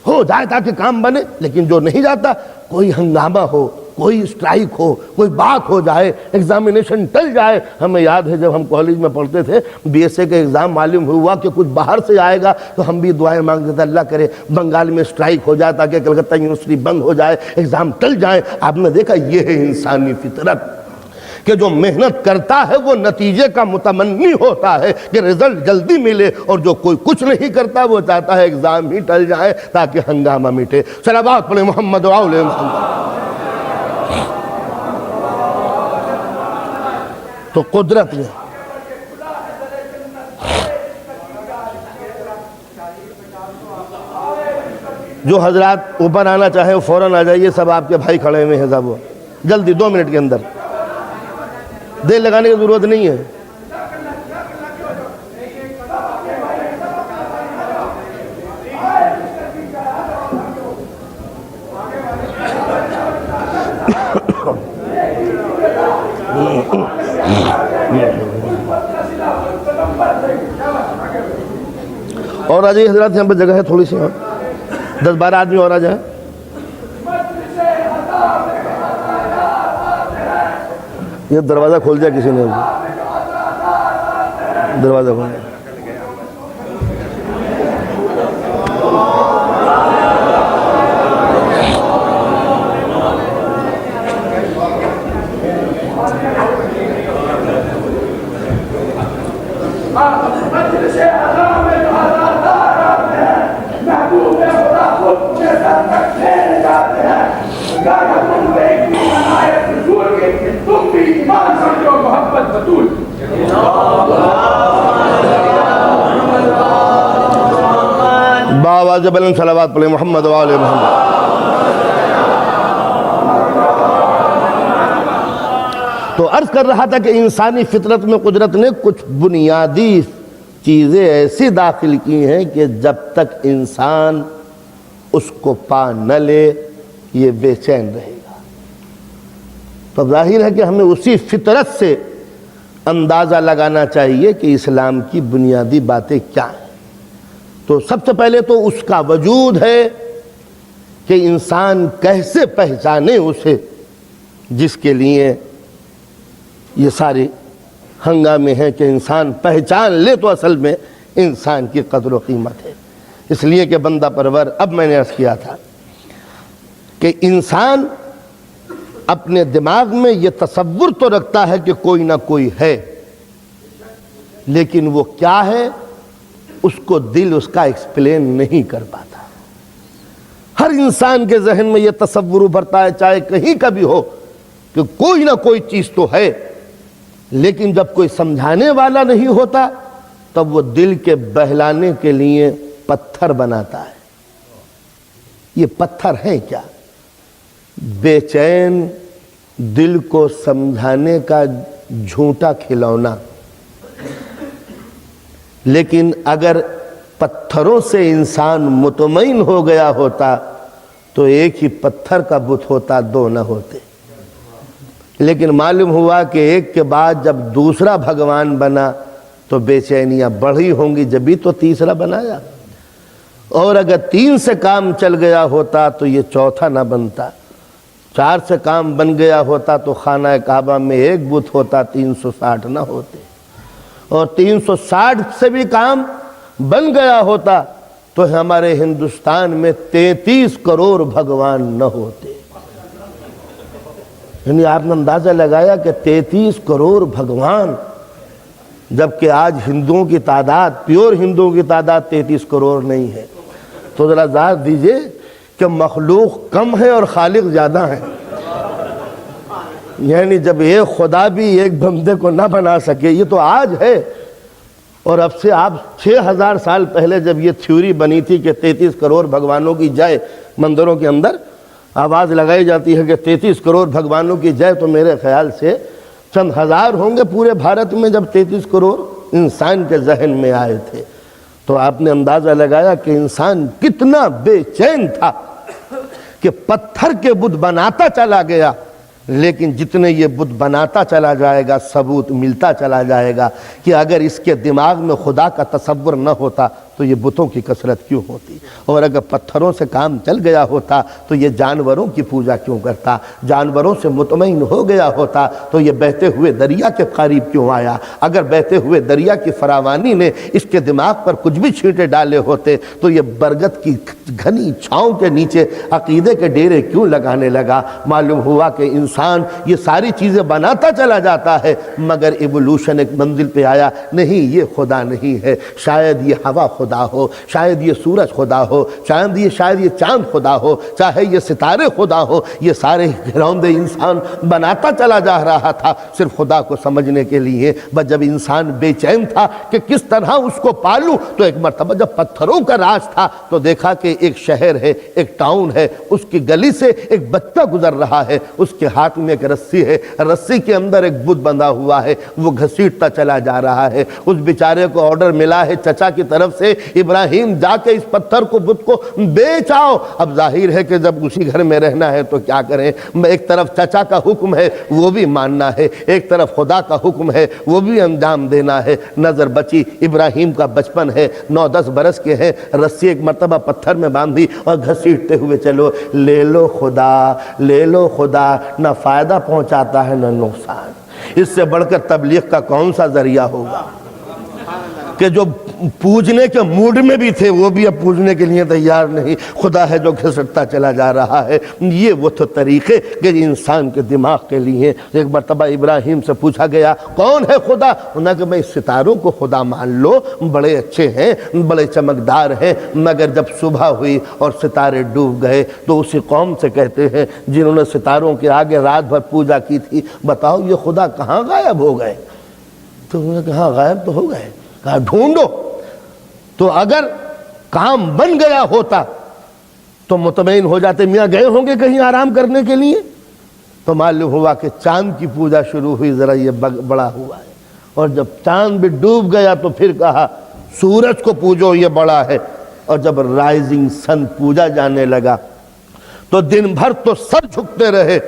ہو جائے تاکہ کام بنے۔ لیکن جو نہیں جاتا، کوئی ہنگامہ ہو، کوئی اسٹرائک ہو، کوئی بات ہو جائے، ایگزامینیشن ٹل جائے۔ ہمیں یاد ہے جب ہم کالج میں پڑھتے تھے، بی ایس اے کا ایگزام معلوم ہوا کہ کچھ باہر سے آئے گا تو ہم بھی دعائیں مانگتے تھے اللہ کرے بنگال میں اسٹرائک ہو جائے تاکہ کلکتہ یونیورسٹی بند ہو جائے، ایگزام ٹل جائے۔ آپ نے دیکھا یہ ہے انسانی فطرت کہ جو محنت کرتا ہے وہ نتیجے کا متمنی ہوتا ہے کہ رزلٹ جلدی ملے، اور جو کوئی کچھ نہیں کرتا وہ چاہتا ہے ایگزام ہی ٹل جائے تاکہ ہنگامہ مٹے۔ صلوات پڑھیں محمد و آل محمد۔ تو قدرت نے جو حضرات اوپر آنا چاہیں وہ فوراً آ جائیے، سب آپ کے بھائی کھڑے ہوئے ہیں، سب جلدی 2 منٹ کے اندر، دیر لگانے کی ضرورت نہیں ہے۔ اور آ جائیے حضرات، یہاں پہ جگہ ہے تھوڑی سی، 10-12 آدمی اور آ جائیں۔ یہ دروازہ کھول دیا کسی نے، دروازہ کھول دیا۔ باواز بلند صلوات پڑھیں محمد و آل محمد۔ تو عرض کر رہا تھا کہ انسانی فطرت میں قدرت نے کچھ بنیادی چیزیں ایسی داخل کی ہیں کہ جب تک انسان اس کو پا نہ لے یہ بے چین رہے گا۔ تو ظاہر ہے کہ ہمیں اسی فطرت سے اندازہ لگانا چاہیے کہ اسلام کی بنیادی باتیں کیا ہیں۔ تو سب سے پہلے تو اس کا وجود ہے کہ انسان کیسے پہچانے اسے جس کے لیے یہ سارے ہنگامے ہیں کہ انسان پہچان لے تو اصل میں انسان کی قدر و قیمت ہے۔ اس لیے کہ بندہ پرور، اب میں نے عرض کیا تھا کہ انسان اپنے دماغ میں یہ تصور تو رکھتا ہے کہ کوئی نہ کوئی ہے، لیکن وہ کیا ہے اس کو دل اس کا ایکسپلین نہیں کر پاتا۔ ہر انسان کے ذہن میں یہ تصور ابھرتا ہے، چاہے کہیں کا بھی ہو، کہ کوئی نہ کوئی چیز تو ہے، لیکن جب کوئی سمجھانے والا نہیں ہوتا تب وہ دل کے بہلانے کے لیے پتھر بناتا ہے۔ یہ پتھر ہیں کیا؟ بے چین دل کو سمجھانے کا جھوٹا کھلونا۔ لیکن اگر پتھروں سے انسان مطمئن ہو گیا ہوتا تو ایک ہی پتھر کا بت ہوتا، 2 نہ ہوتے۔ لیکن معلوم ہوا کہ ایک کے بعد جب دوسرا بھگوان بنا تو بے چینیاں بڑھی ہوں گی، جبھی تو تیسرا بنایا، اور اگر 3 سے کام چل گیا ہوتا تو یہ چوتھا نہ بنتا۔ 4 سے کام بن گیا ہوتا تو خانہ کعبہ میں ایک بت ہوتا، 360 نہ ہوتے، اور 360 سے بھی کام بن گیا ہوتا تو ہمارے ہندوستان میں 33 کروڑ بھگوان نہ ہوتے۔ یعنی آپ نے اندازہ لگایا کہ 33 کروڑ بھگوان، جبکہ آج ہندوؤں کی تعداد، پیور ہندوؤں کی تعداد 33 کروڑ نہیں ہے، تو ذرا ذات دیجئے کہ مخلوق کم ہے اور خالق زیادہ ہے۔ یعنی جب ایک خدا بھی ایک بندے کو نہ بنا سکے، یہ تو آج ہے، اور اب سے آپ 6000 سال پہلے جب یہ تھیوری بنی تھی کہ 33 کروڑ بھگوانوں کی جائے مندروں کے اندر آواز لگائی جاتی ہے کہ 33 کروڑ بھگوانوں کی جائے، تو میرے خیال سے چند ہزار ہوں گے پورے بھارت میں جب 33 کروڑ انسان کے ذہن میں آئے تھے۔ تو آپ نے اندازہ لگایا کہ انسان کتنا بے چین تھا کہ پتھر کے بت بناتا چلا گیا، لیکن جتنے یہ بت بناتا چلا جائے گا ثبوت ملتا چلا جائے گا کہ اگر اس کے دماغ میں خدا کا تصور نہ ہوتا تو یہ بتوں کی کثرت کیوں ہوتی، اور اگر پتھروں سے کام چل گیا ہوتا تو یہ جانوروں کی پوجا کیوں کرتا، جانوروں سے مطمئن ہو گیا ہوتا تو یہ بہتے ہوئے دریا کے قریب کیوں آیا، اگر بہتے ہوئے دریا کی فراوانی نے اس کے دماغ پر کچھ بھی چھینٹے ڈالے ہوتے تو یہ برگد کی گھنی چھاؤں کے نیچے عقیدے کے ڈیرے کیوں لگانے لگا۔ معلوم ہوا کہ انسان یہ ساری چیزیں بناتا چلا جاتا ہے، مگر ایوولوشن ایک منزل پہ آیا، نہیں یہ خدا نہیں ہے، شاید یہ ہوا خدا ہو، شاید یہ سورج خدا ہو، شاید یہ چاند خدا ہو، چاہے یہ ستارے خدا ہو، یہ سارے گھروندے انسان بناتا چلا جا رہا تھا صرف خدا کو سمجھنے کے لیے۔ بس جب انسان بے چین تھا کہ کس طرح اس کو پالوں، تو ایک مرتبہ جب پتھروں کا راج تھا تو دیکھا کہ ایک شہر ہے، ایک ٹاؤن ہے، اس کی گلی سے ایک بچہ گزر رہا ہے، اس کے ہاتھ میں ایک رسی ہے، رسی کے اندر ایک بت بندھا ہوا ہے، وہ گھسیٹتا چلا جا رہا ہے۔ اس بیچارے کو آرڈر ملا ہے چچا کی طرف سے، ابراہیم جا کے اس پتھر کو بت کو بیچ آؤ۔ اب ظاہر ہے کہ جب اسی گھر میں رہنا ہے تو کیا کریں، ایک طرف چچا کا حکم ہے وہ بھی ماننا ہے، ایک طرف خدا کا حکم ہے وہ بھی انجام دینا ہے۔ نظر بچی، ابراہیم کا بچپن ہے، 9-10 برس کے ہیں، رسی ایک مرتبہ پتھر میں باندھی اور گھسیٹتے ہوئے چلو، لے لو خدا، لے لو خدا، نہ فائدہ پہنچاتا ہے نہ نقصان۔ اس سے بڑھ کر تبلیغ کا کون سا ذریعہ ہوگا کہ جو پوجنے کے موڈ میں بھی تھے وہ بھی اب پوجنے کے لیے تیار نہیں، خدا ہے جو گھسٹتا چلا جا رہا ہے۔ یہ وہ تو طریقے کہ انسان کے دماغ کے لیے۔ ایک مرتبہ ابراہیم سے پوچھا گیا کون ہے خدا، انہوں نے کہا میں اس ستاروں کو خدا مان لو، بڑے اچھے ہیں، بڑے چمکدار ہیں، مگر جب صبح ہوئی اور ستارے ڈوب گئے تو اسی قوم سے کہتے ہیں جنہوں نے ستاروں کے آگے رات بھر پوجا کی تھی، بتاؤ یہ خدا کہاں غائب ہو گئے؟ تو انہوں نے کہا غائب تو ہو گئے، کہا ڈھونڈو۔ تو اگر کام بن گیا ہوتا تو مطمئن ہو جاتے، میاں گئے ہوں گے کہیں آرام کرنے کے لیے۔ تو معلوم ہوا کہ چاند کی پوجا شروع ہوئی، ذرا یہ بڑا ہوا ہے، اور جب چاند بھی ڈوب گیا تو پھر کہا سورج کو پوجو یہ بڑا ہے، اور جب رائزنگ سن پوجا جانے لگا تو دن بھر تو سر جھکتے رہے،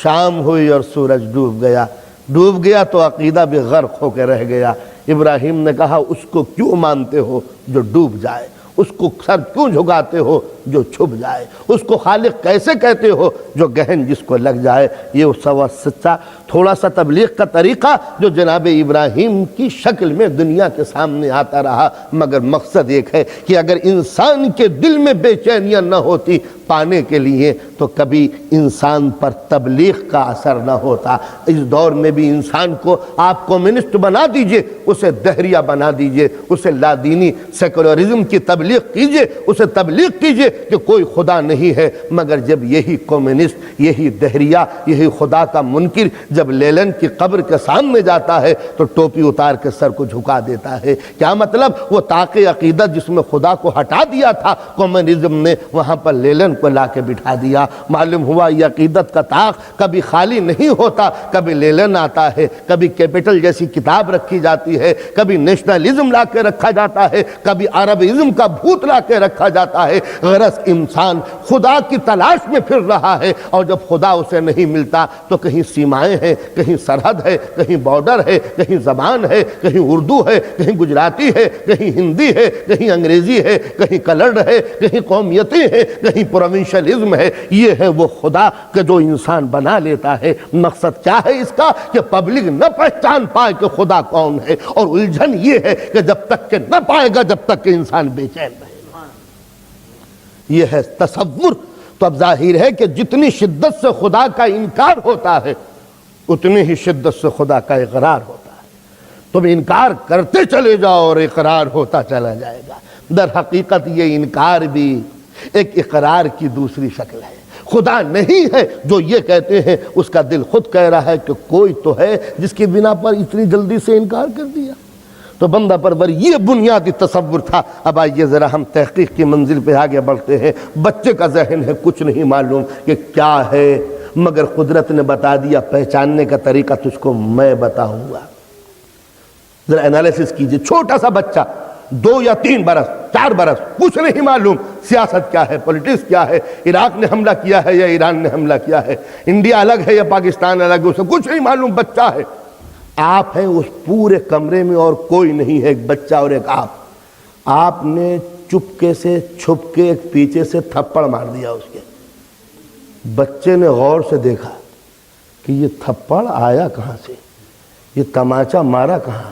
شام ہوئی اور سورج ڈوب گیا تو عقیدہ بھی غرق ہو کے رہ گیا۔ ابراہیم نے کہا اس کو کیوں مانتے ہو جو ڈوب جائے، اس کو سر کیوں جھکاتے ہو جو چھپ جائے، اس کو خالق کیسے کہتے ہو جو گہن جس کو لگ جائے۔ یہ سوا سچا تھوڑا سا تبلیغ کا طریقہ جو جناب ابراہیم کی شکل میں دنیا کے سامنے آتا رہا، مگر مقصد ایک ہے کہ اگر انسان کے دل میں بے چینیاں نہ ہوتی پانے کے لیے تو کبھی انسان پر تبلیغ کا اثر نہ ہوتا۔ اس دور میں بھی انسان کو آپ کمیونسٹ بنا دیجئے، اسے دہریہ بنا دیجئے، اسے لادینی سیکولرزم کی تبلیغ کیجئے، اسے تبلیغ کیجئے کہ کوئی خدا نہیں ہے، مگر جب یہی کمیونسٹ، یہی دہریہ، یہی خدا کا منکر جب لیلن کی قبر کے سامنے جاتا ہے تو ٹوپی اتار کے سر کو جھکا دیتا ہے۔ کیا مطلب؟ وہ طاق عقیدت جس میں خدا کو ہٹا دیا تھا کمیونزم نے، وہاں پر لیلن کو لا کے بٹھا دیا۔ معلوم ہوا یہ عقیدت کا طاق کبھی خالی نہیں ہوتا، کبھی لیلن آتا ہے، کبھی کیپٹل جیسی کتاب رکھی جاتی ہے، کبھی نیشنلزم لا کے رکھا جاتا ہے، کبھی عربزم کا بھوت لا کے رکھا جاتا ہے۔ غرض برس انسان خدا کی تلاش میں پھر رہا ہے، اور جب خدا اسے نہیں ملتا تو کہیں سیمائیں ہیں، کہیں سرحد ہے، کہیں بارڈر ہے، کہیں زبان ہے، کہیں اردو ہے، کہیں گجراتی ہے، کہیں ہندی ہے، کہیں انگریزی ہے، کہیں کلرڈ ہے، کہیں قومیتیں ہیں، کہیں پروونشلزم ہے۔ یہ ہے وہ خدا کہ جو انسان بنا لیتا ہے۔ مقصد کیا ہے اس کا؟ کہ پبلک نہ پہچان پائے کہ خدا کون ہے، اور الجھن یہ ہے کہ جب تک کہ نہ پائے گا جب تک کہ انسان بے چین رہے گا۔ یہ ہے تصور۔ تو اب ظاہر ہے کہ جتنی شدت سے خدا کا انکار ہوتا ہے اتنی ہی شدت سے خدا کا اقرار ہوتا ہے۔ تم انکار کرتے چلے جاؤ اور اقرار ہوتا چلا جائے گا۔ در حقیقت یہ انکار بھی ایک اقرار کی دوسری شکل ہے۔ خدا نہیں ہے جو یہ کہتے ہیں، اس کا دل خود کہہ رہا ہے کہ کوئی تو ہے جس کی بنا پر اتنی جلدی سے انکار کر دیا۔ تو بندہ پرور یہ بنیادی تصور تھا۔ اب آئیے ذرا ہم تحقیق کی منزل پہ آگے بڑھتے ہیں۔ بچے کا ذہن ہے کچھ نہیں معلوم کہ کیا ہے، مگر قدرت نے بتا دیا، پہچاننے کا طریقہ تجھ کو میں بتاؤں گا۔ ذرا انالیسس کیجئے، چھوٹا سا بچہ 2 یا 3 برس 4 برس کچھ نہیں معلوم، سیاست کیا ہے، پولیٹکس کیا ہے، عراق نے حملہ کیا ہے یا ایران نے حملہ کیا ہے، انڈیا الگ ہے یا پاکستان الگ ہے، اسے کچھ نہیں معلوم، بچہ ہے۔ آپ ہیں اس پورے کمرے میں اور کوئی نہیں ہے، ایک بچہ اور ایک آپ نے چپکے سے چھپ کے ایک پیچھے سے تھپڑ مار دیا اس کے۔ بچے نے غور سے دیکھا کہ یہ تھپڑ آیا کہاں سے، یہ تماچا مارا کہاں؟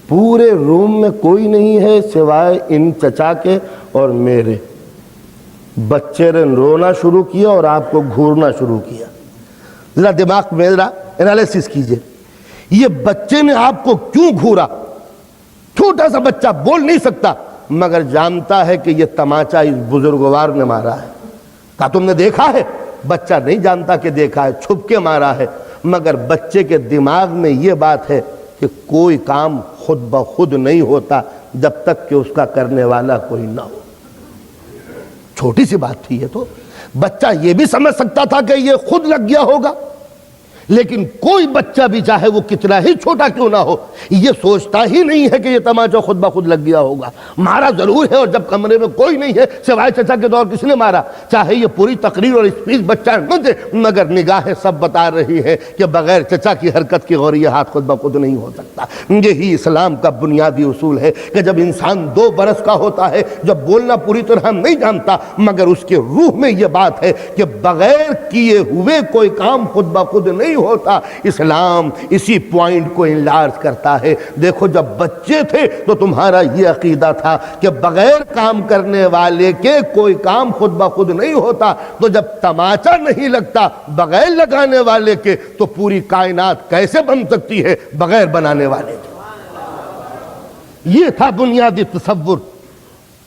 پورے روم میں کوئی نہیں ہے سوائے ان چچا کے اور میرے۔ بچے نے رونا شروع کیا اور آپ کو گھورنا شروع کیا۔ ذرا دماغ میں ذرا انالیسس کیجئے، یہ بچے نے آپ کو کیوں گھورا؟ چھوٹا سا بچہ بول نہیں سکتا مگر جانتا ہے کہ یہ تماچا اس بزرگوار نے مارا ہے۔ کہا تم نے دیکھا ہے؟ بچہ نہیں جانتا کہ دیکھا ہے، چھپ کے مارا ہے، مگر بچے کے دماغ میں یہ بات ہے کہ کوئی کام خود بخود نہیں ہوتا جب تک کہ اس کا کرنے والا کوئی نہ ہو۔ چھوٹی سی بات تھی یہ تو۔ بچہ یہ بھی سمجھ سکتا تھا کہ یہ خود لگ گیا ہوگا، لیکن کوئی بچہ بھی چاہے وہ کتنا ہی چھوٹا کیوں نہ ہو یہ سوچتا ہی نہیں ہے کہ یہ تماچا خود بخود لگ گیا ہوگا۔ مارا ضرور ہے، اور جب کمرے میں کوئی نہیں ہے سوائے چچا کے دور کس نے مارا؟ چاہے یہ پوری تقریر اور اسپیچ بچہ نہ دے مگر نگاہیں سب بتا رہی ہے کہ بغیر چچا کی حرکت کے غور یہ ہاتھ خود بخود نہیں ہو سکتا۔ یہی اسلام کا بنیادی اصول ہے کہ جب انسان 2 برس کا ہوتا ہے، جب بولنا پوری طرح نہیں جانتا مگر اس کے روح میں یہ بات ہے کہ بغیر کیے ہوئے کوئی کام خود بخود نہیں ہوتا، اسلام اسی پوائنٹ کو انلارج کرتا ہے۔ دیکھو جب بچے تھے تو تمہارا یہ عقیدہ تھا کہ بغیر کام کرنے والے کے کوئی کام خود بخود نہیں ہوتا، تو جب تماچا نہیں لگتا بغیر لگانے والے کے تو پوری کائنات کیسے بن سکتی ہے بغیر بنانے والے کے؟ یہ تھا بنیادی تصور۔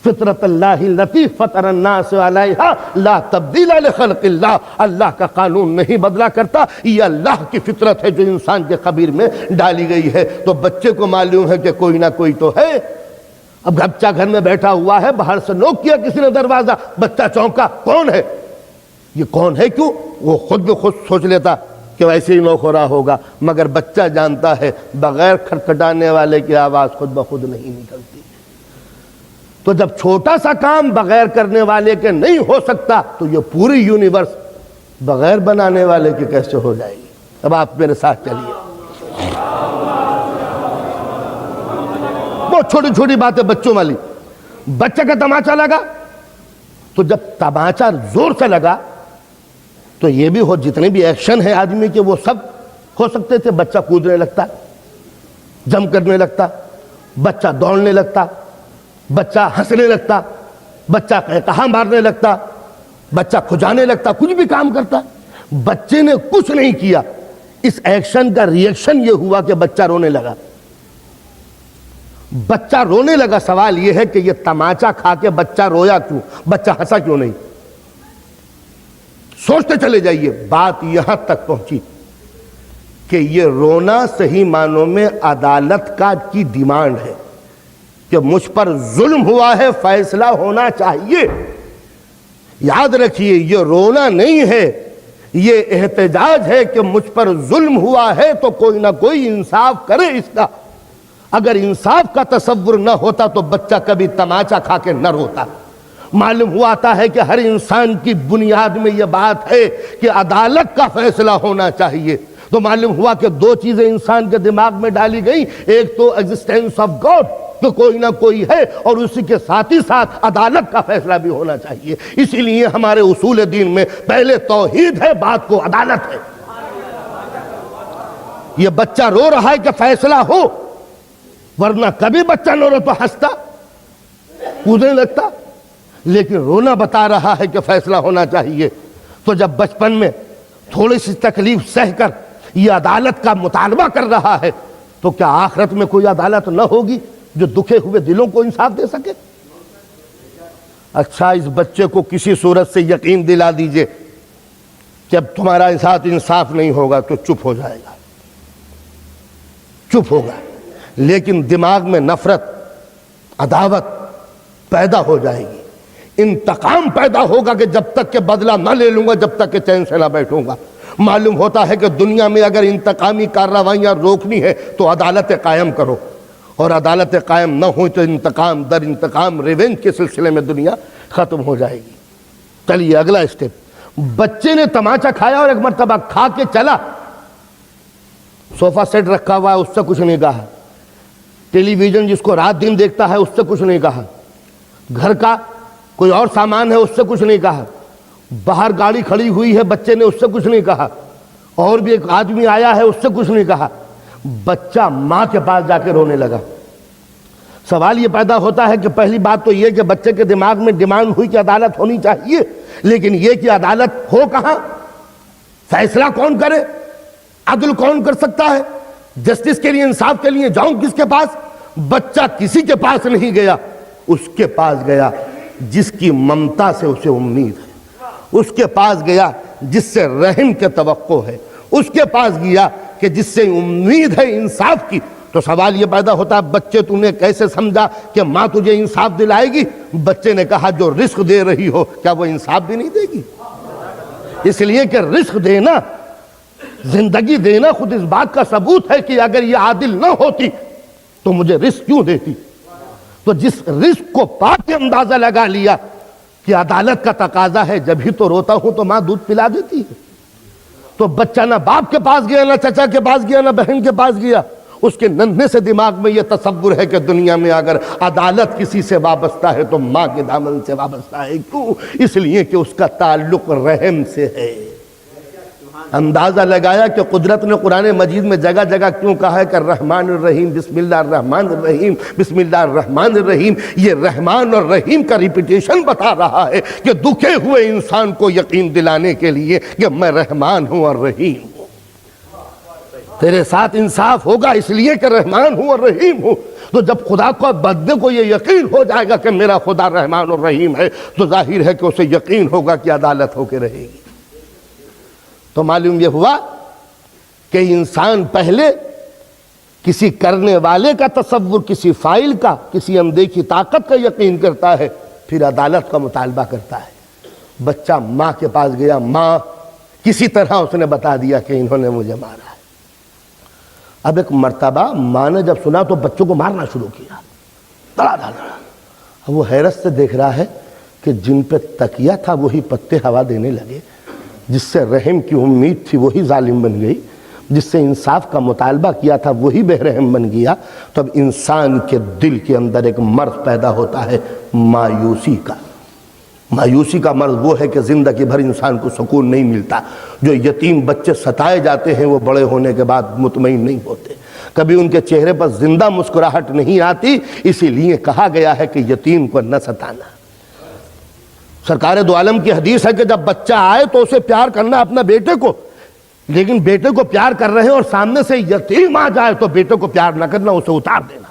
فطرت اللہ التی فطر الناس علیہا لا تبدیل لخلق اللہ، اللہ کا قانون نہیں بدلا کرتا، یہ اللہ کی فطرت ہے جو انسان کے خبیر میں ڈالی گئی ہے۔ تو بچے کو معلوم ہے کہ کوئی نہ کوئی تو ہے۔ اب بچہ گھر میں بیٹھا ہوا ہے، باہر سے نوک کیا کسی نے دروازہ، بچہ چونکا، کون ہے یہ؟ کون ہے کیوں؟ وہ خود بھی خود سوچ لیتا کہ ویسے ہی نوک ہو رہا ہوگا، مگر بچہ جانتا ہے بغیر کھٹکھٹانے والے کی آواز خود بخود نہیں نکلتی۔ تو جب چھوٹا سا کام بغیر کرنے والے کے نہیں ہو سکتا تو یہ پوری یونیورس بغیر بنانے والے کے کیسے ہو جائے گی؟ اب آپ میرے ساتھ چلیے۔ بہت چھوٹی چھوٹی باتیں بچوں والی۔ بچہ کا تماچا لگا تو جب تماچا زور سے لگا تو یہ بھی ہو جتنے بھی ایکشن ہے آدمی کے وہ سب ہو سکتے تھے۔ بچہ کودنے لگتا، جمپ کرنے لگتا، بچہ دوڑنے لگتا، بچہ ہنسنے لگتا، بچہ قہقہا مارنے لگتا، بچہ کھجانے لگتا، کچھ بھی کام کرتا۔ بچے نے کچھ نہیں کیا، اس ایکشن کا ری ایکشن یہ ہوا کہ بچہ رونے لگا۔ بچہ رونے لگا، سوال یہ ہے کہ یہ تماچا کھا کے بچہ رویا کیوں، بچہ ہنسا کیوں نہیں؟ سوچتے چلے جائیے۔ بات یہاں تک پہنچی کہ یہ رونا صحیح معنوں میں عدالت کی ڈیمانڈ ہے کہ مجھ پر ظلم ہوا ہے، فیصلہ ہونا چاہیے۔ یاد رکھیے یہ رونا نہیں ہے، یہ احتجاج ہے کہ مجھ پر ظلم ہوا ہے تو کوئی نہ کوئی انصاف کرے اس کا۔ اگر انصاف کا تصور نہ ہوتا تو بچہ کبھی تماچا کھا کے نہ روتا۔ معلوم ہوا آتا ہے کہ ہر انسان کی بنیاد میں یہ بات ہے کہ عدالت کا فیصلہ ہونا چاہیے. تو معلوم ہوا کہ دو چیزیں انسان کے دماغ میں ڈالی گئی، ایک تو ایگزسٹنس آف گاڈ، تو کوئی نہ کوئی ہے، اور اسی کے ساتھ ہی ساتھ عدالت کا فیصلہ بھی ہونا چاہیے. اسی لیے ہمارے اصول دین میں پہلے توحید ہے، بعد کو عدالت ہے. یہ بچہ رو رہا ہے کہ فیصلہ ہو، ورنہ کبھی بچہ نہ رو تو ہنستا کودنے لگتا، لیکن رونا بتا رہا ہے کہ فیصلہ ہونا چاہیے. تو جب بچپن میں تھوڑی سی تکلیف سہ کر یہ عدالت کا مطالبہ کر رہا ہے، تو کیا آخرت میں کوئی عدالت نہ ہوگی جو دکھے ہوئے دلوں کو انصاف دے سکے؟ اچھا، اس بچے کو کسی صورت سے یقین دلا دیجئے کہ اب تمہارا ساتھ انصاف نہیں ہوگا تو چپ ہو جائے گا، چپ ہوگا، لیکن دماغ میں نفرت، عداوت پیدا ہو جائے گی، انتقام پیدا ہوگا کہ جب تک کہ بدلہ نہ لے لوں گا جب تک کہ چین سے نہ بیٹھوں گا. معلوم ہوتا ہے کہ دنیا میں اگر انتقامی کارروائیاں روکنی ہے تو عدالت قائم کرو، اور عدالت قائم نہ ہوئی تو انتقام در انتقام، ریونج کے سلسلے میں دنیا ختم ہو جائے گی. چلیے اگلا اسٹیپ. بچے نے تماچا کھایا اور ایک مرتبہ کھا کے چلا، صوفہ سیٹ رکھا ہوا ہے اس سے کچھ نہیں کہا، ٹیلی ویژن جس کو رات دن دیکھتا ہے اس سے کچھ نہیں کہا، گھر کا کوئی اور سامان ہے اس سے کچھ نہیں کہا، باہر گاڑی کھڑی ہوئی ہے بچے نے اس سے کچھ نہیں کہا، اور بھی ایک آدمی آیا ہے اس سے کچھ نہیں کہا. بچہ ماں کے پاس جا کے رونے لگا. سوال یہ پیدا ہوتا ہے کہ پہلی بات تو یہ کہ بچے کے دماغ میں ڈیمانڈ ہوئی کہ عدالت ہونی چاہیے، لیکن یہ کہ عدالت ہو کہاں، فیصلہ کون کرے، عدل کون کر سکتا ہے، جسٹس کے لیے، انصاف کے لیے جاؤں کس کے پاس؟ بچہ کسی کے پاس نہیں گیا، اس کے پاس گیا جس کی ممتا سے اسے امید ہے، اس کے پاس گیا جس سے رحم کے توقع ہے، اس کے پاس گیا کہ جس سے امید ہے انصاف کی. تو سوال یہ پیدا ہوتا ہے بچے تو نے کیسے سمجھا کہ ماں تجھے انصاف دلائے گی؟ بچے نے کہا جو رزق دے رہی ہو کیا وہ انصاف بھی نہیں دے گی؟ اس لیے کہ رزق دینا، زندگی دینا خود اس بات کا ثبوت ہے کہ اگر یہ عادل نہ ہوتی تو مجھے رزق کیوں دیتی. تو جس رزق کو پا کے اندازہ لگا لیا کہ عدالت کا تقاضا ہے، جب ہی تو روتا ہوں تو ماں دودھ پلا دیتی ہے. تو بچہ نہ باپ کے پاس گیا، نہ چچا کے پاس گیا، نہ بہن کے پاس گیا، اس کے ننھے سے دماغ میں یہ تصور ہے کہ دنیا میں اگر عدالت کسی سے وابستہ ہے تو ماں کے دامن سے وابستہ ہے. کیوں؟ اس لیے کہ اس کا تعلق رحم سے ہے. اندازہ لگایا کہ قدرت نے قرآن مجید میں جگہ جگہ کیوں کہا ہے کہ الرحمن الرحیم، بسم اللہ الرحمن الرحیم، بسم اللہ الرحمن الرحیم. یہ رحمان اور رحیم کا ریپیٹیشن بتا رہا ہے کہ دکھے ہوئے انسان کو یقین دلانے کے لیے کہ میں رحمان ہوں اور رحیم ہوں، تیرے ساتھ انصاف ہوگا اس لیے کہ رحمان ہوں اور رحیم ہوں. تو جب خدا کو، بندے کو یہ یقین ہو جائے گا کہ میرا خدا رحمان اور رحیم ہے، تو ظاہر ہے کہ اسے یقین ہوگا کہ عدالت ہو کے رہے گی. تو معلوم یہ ہوا کہ انسان پہلے کسی کرنے والے کا تصور، کسی فائل کا، کسی اندیکھی طاقت کا یقین کرتا ہے، پھر عدالت کا مطالبہ کرتا ہے. بچہ ماں کے پاس گیا، ماں کسی طرح اس نے بتا دیا کہ انہوں نے مجھے مارا ہے. اب ایک مرتبہ ماں نے جب سنا تو بچوں کو مارنا شروع کیا، دڑا دڑا. اب وہ حیرت سے دیکھ رہا ہے کہ جن پہ تکیہ تھا وہی پتے ہوا دینے لگے، جس سے رحم کی امید تھی وہی ظالم بن گئی، جس سے انصاف کا مطالبہ کیا تھا وہی بے رحم بن گیا. تو اب انسان کے دل کے اندر ایک مرض پیدا ہوتا ہے مایوسی کا. مایوسی کا مرض وہ ہے کہ زندگی بھر انسان کو سکون نہیں ملتا. جو یتیم بچے ستائے جاتے ہیں وہ بڑے ہونے کے بعد مطمئن نہیں ہوتے، کبھی ان کے چہرے پر زندہ مسکراہٹ نہیں آتی. اسی لیے کہا گیا ہے کہ یتیم کو نہ ستانا. سرکار دو عالم کی حدیث ہے کہ جب بچہ آئے تو اسے پیار کرنا اپنا بیٹے کو، لیکن بیٹے کو پیار کر رہے ہیں اور سامنے سے یتیم آ جائے تو بیٹے کو پیار نہ کرنا، اسے اتار دینا.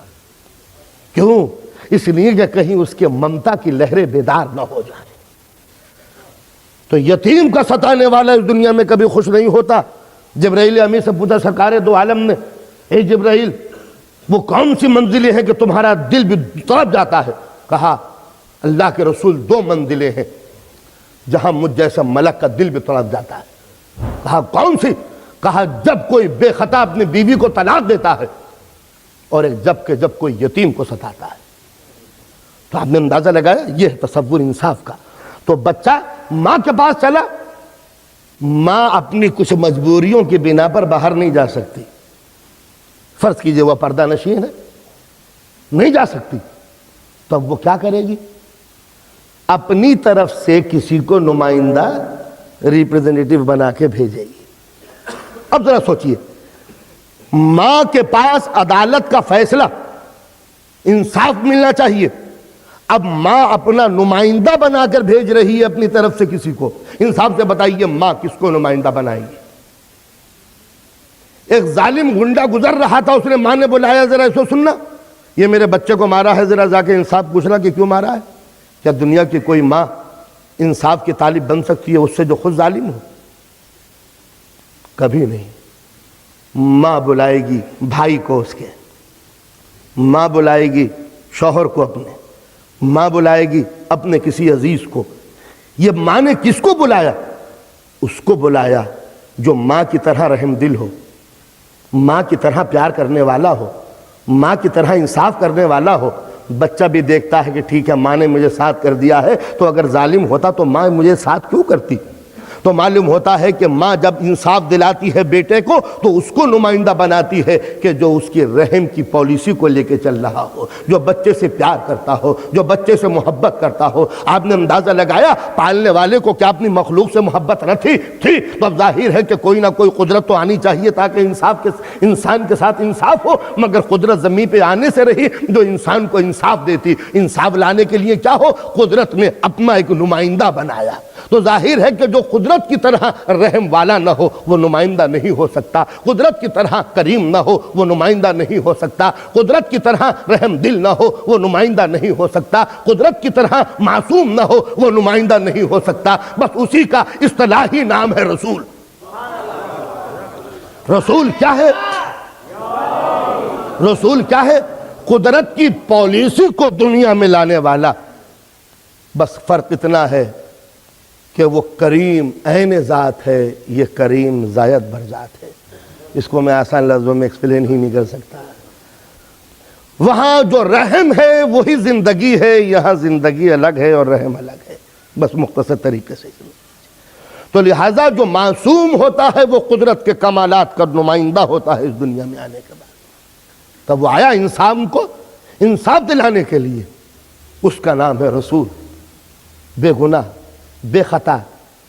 کیوں؟ اس لیے کہ کہیں اس کے ممتا کی لہریں بیدار نہ ہو جائیں. تو یتیم کا ستانے والا اس دنیا میں کبھی خوش نہیں ہوتا. جبرائیل امین سے پوچھا سرکار دو عالم نے، اے جبرائیل وہ کون سی منزلیں ہیں کہ تمہارا دل بھی تڑپ جاتا ہے؟ کہا اللہ کے رسول 2 منزلیں ہیں جہاں مجھ جیسا ملک کا دل بھی تڑپ جاتا ہے. کہا کون سی؟ کہا جب کوئی بے خطا اپنی بیوی کو طلاق دیتا ہے، اور ایک جب کوئی یتیم کو ستاتا ہے. تو آپ نے اندازہ لگایا یہ ہے تصور انصاف کا۔ تو بچہ ماں کے پاس چلا، ماں اپنی کچھ مجبوریوں کی بنا پر باہر نہیں جا سکتی، فرض کیجئے وہ پردہ نشین ہے، نہیں جا سکتی، تو اب وہ کیا کرے گی؟ اپنی طرف سے کسی کو نمائندہ ریپریزنٹیٹیو بنا کے بھیجے گی۔ اب ذرا سوچئے، ماں کے پاس عدالت کا فیصلہ، انصاف ملنا چاہیے، اب ماں اپنا نمائندہ بنا کر بھیج رہی ہے اپنی طرف سے کسی کو۔ انصاف سے بتائیے ماں کس کو نمائندہ بنائے گی؟ ایک ظالم گنڈا گزر رہا تھا، اس نے ماں نے بلایا ذرا اسو سننا، یہ میرے بچے کو مارا ہے، ذرا جا کے انصاف پوچھنا کہ کیوں مارا ہے۔ کیا دنیا کی کوئی ماں انصاف کی طالب بن سکتی ہے اس سے جو خود ظالم ہو؟ کبھی نہیں۔ ماں بلائے گی بھائی کو اس کے، ماں بلائے گی شوہر کو اپنے، ماں بلائے گی اپنے کسی عزیز کو۔ یہ ماں نے کس کو بلایا؟ اس کو بلایا جو ماں کی طرح رحم دل ہو، ماں کی طرح پیار کرنے والا ہو، ماں کی طرح انصاف کرنے والا ہو۔ بچہ بھی دیکھتا ہے کہ ٹھیک ہے ماں نے مجھے ساتھ کر دیا ہے، تو اگر ظالم ہوتا تو ماں مجھے ساتھ کیوں کرتی؟ تو معلوم ہوتا ہے کہ ماں جب انصاف دلاتی ہے بیٹے کو تو اس کو نمائندہ بناتی ہے کہ جو اس کی رحم کی پالیسی کو لے کے چل رہا ہو، جو بچے سے پیار کرتا ہو، جو بچے سے محبت کرتا ہو۔ آپ نے اندازہ لگایا پالنے والے کو کیا اپنی مخلوق سے محبت نہ تھی؟ تو اب ظاہر ہے کہ کوئی نہ کوئی قدرت تو آنی چاہیے تاکہ انسان کے ساتھ انصاف ہو، مگر قدرت زمین پہ آنے سے رہی جو انسان کو انصاف دیتی۔ انصاف لانے کے لیے کیا ہو؟ قدرت نے اپنا ایک نمائندہ بنایا۔ تو ظاہر ہے کہ جو قدرت کی طرح رحم والا نہ ہو وہ نمائندہ نہیں ہو سکتا، قدرت کی طرح کریم نہ ہو وہ نمائندہ نہیں ہو سکتا، قدرت کی طرح رحم دل نہ ہو وہ نمائندہ نہیں ہو سکتا، قدرت کی طرح معصوم نہ ہو وہ نمائندہ نہیں ہو سکتا۔ بس اسی کا اصطلاحی نام ہے رسول۔ رسول کیا ہے؟ رسول کیا ہے؟ قدرت کی پالیسی کو دنیا میں لانے والا۔ بس فرق اتنا ہے کہ وہ کریم عین ذات ہے، یہ کریم زائد بر ذات ہے۔ اس کو میں آسان لفظوں میں ایکسپلین ہی نہیں کر سکتا۔ وہاں جو رحم ہے وہی زندگی ہے، یہاں زندگی الگ ہے اور رحم الگ ہے، بس مختصر طریقے سے۔ تو لہٰذا جو معصوم ہوتا ہے وہ قدرت کے کمالات کا نمائندہ ہوتا ہے اس دنیا میں آنے کے بعد۔ تب وہ آیا انسان کو انصاف دلانے کے لیے، اس کا نام ہے رسول۔ بے گناہ، بے خطا،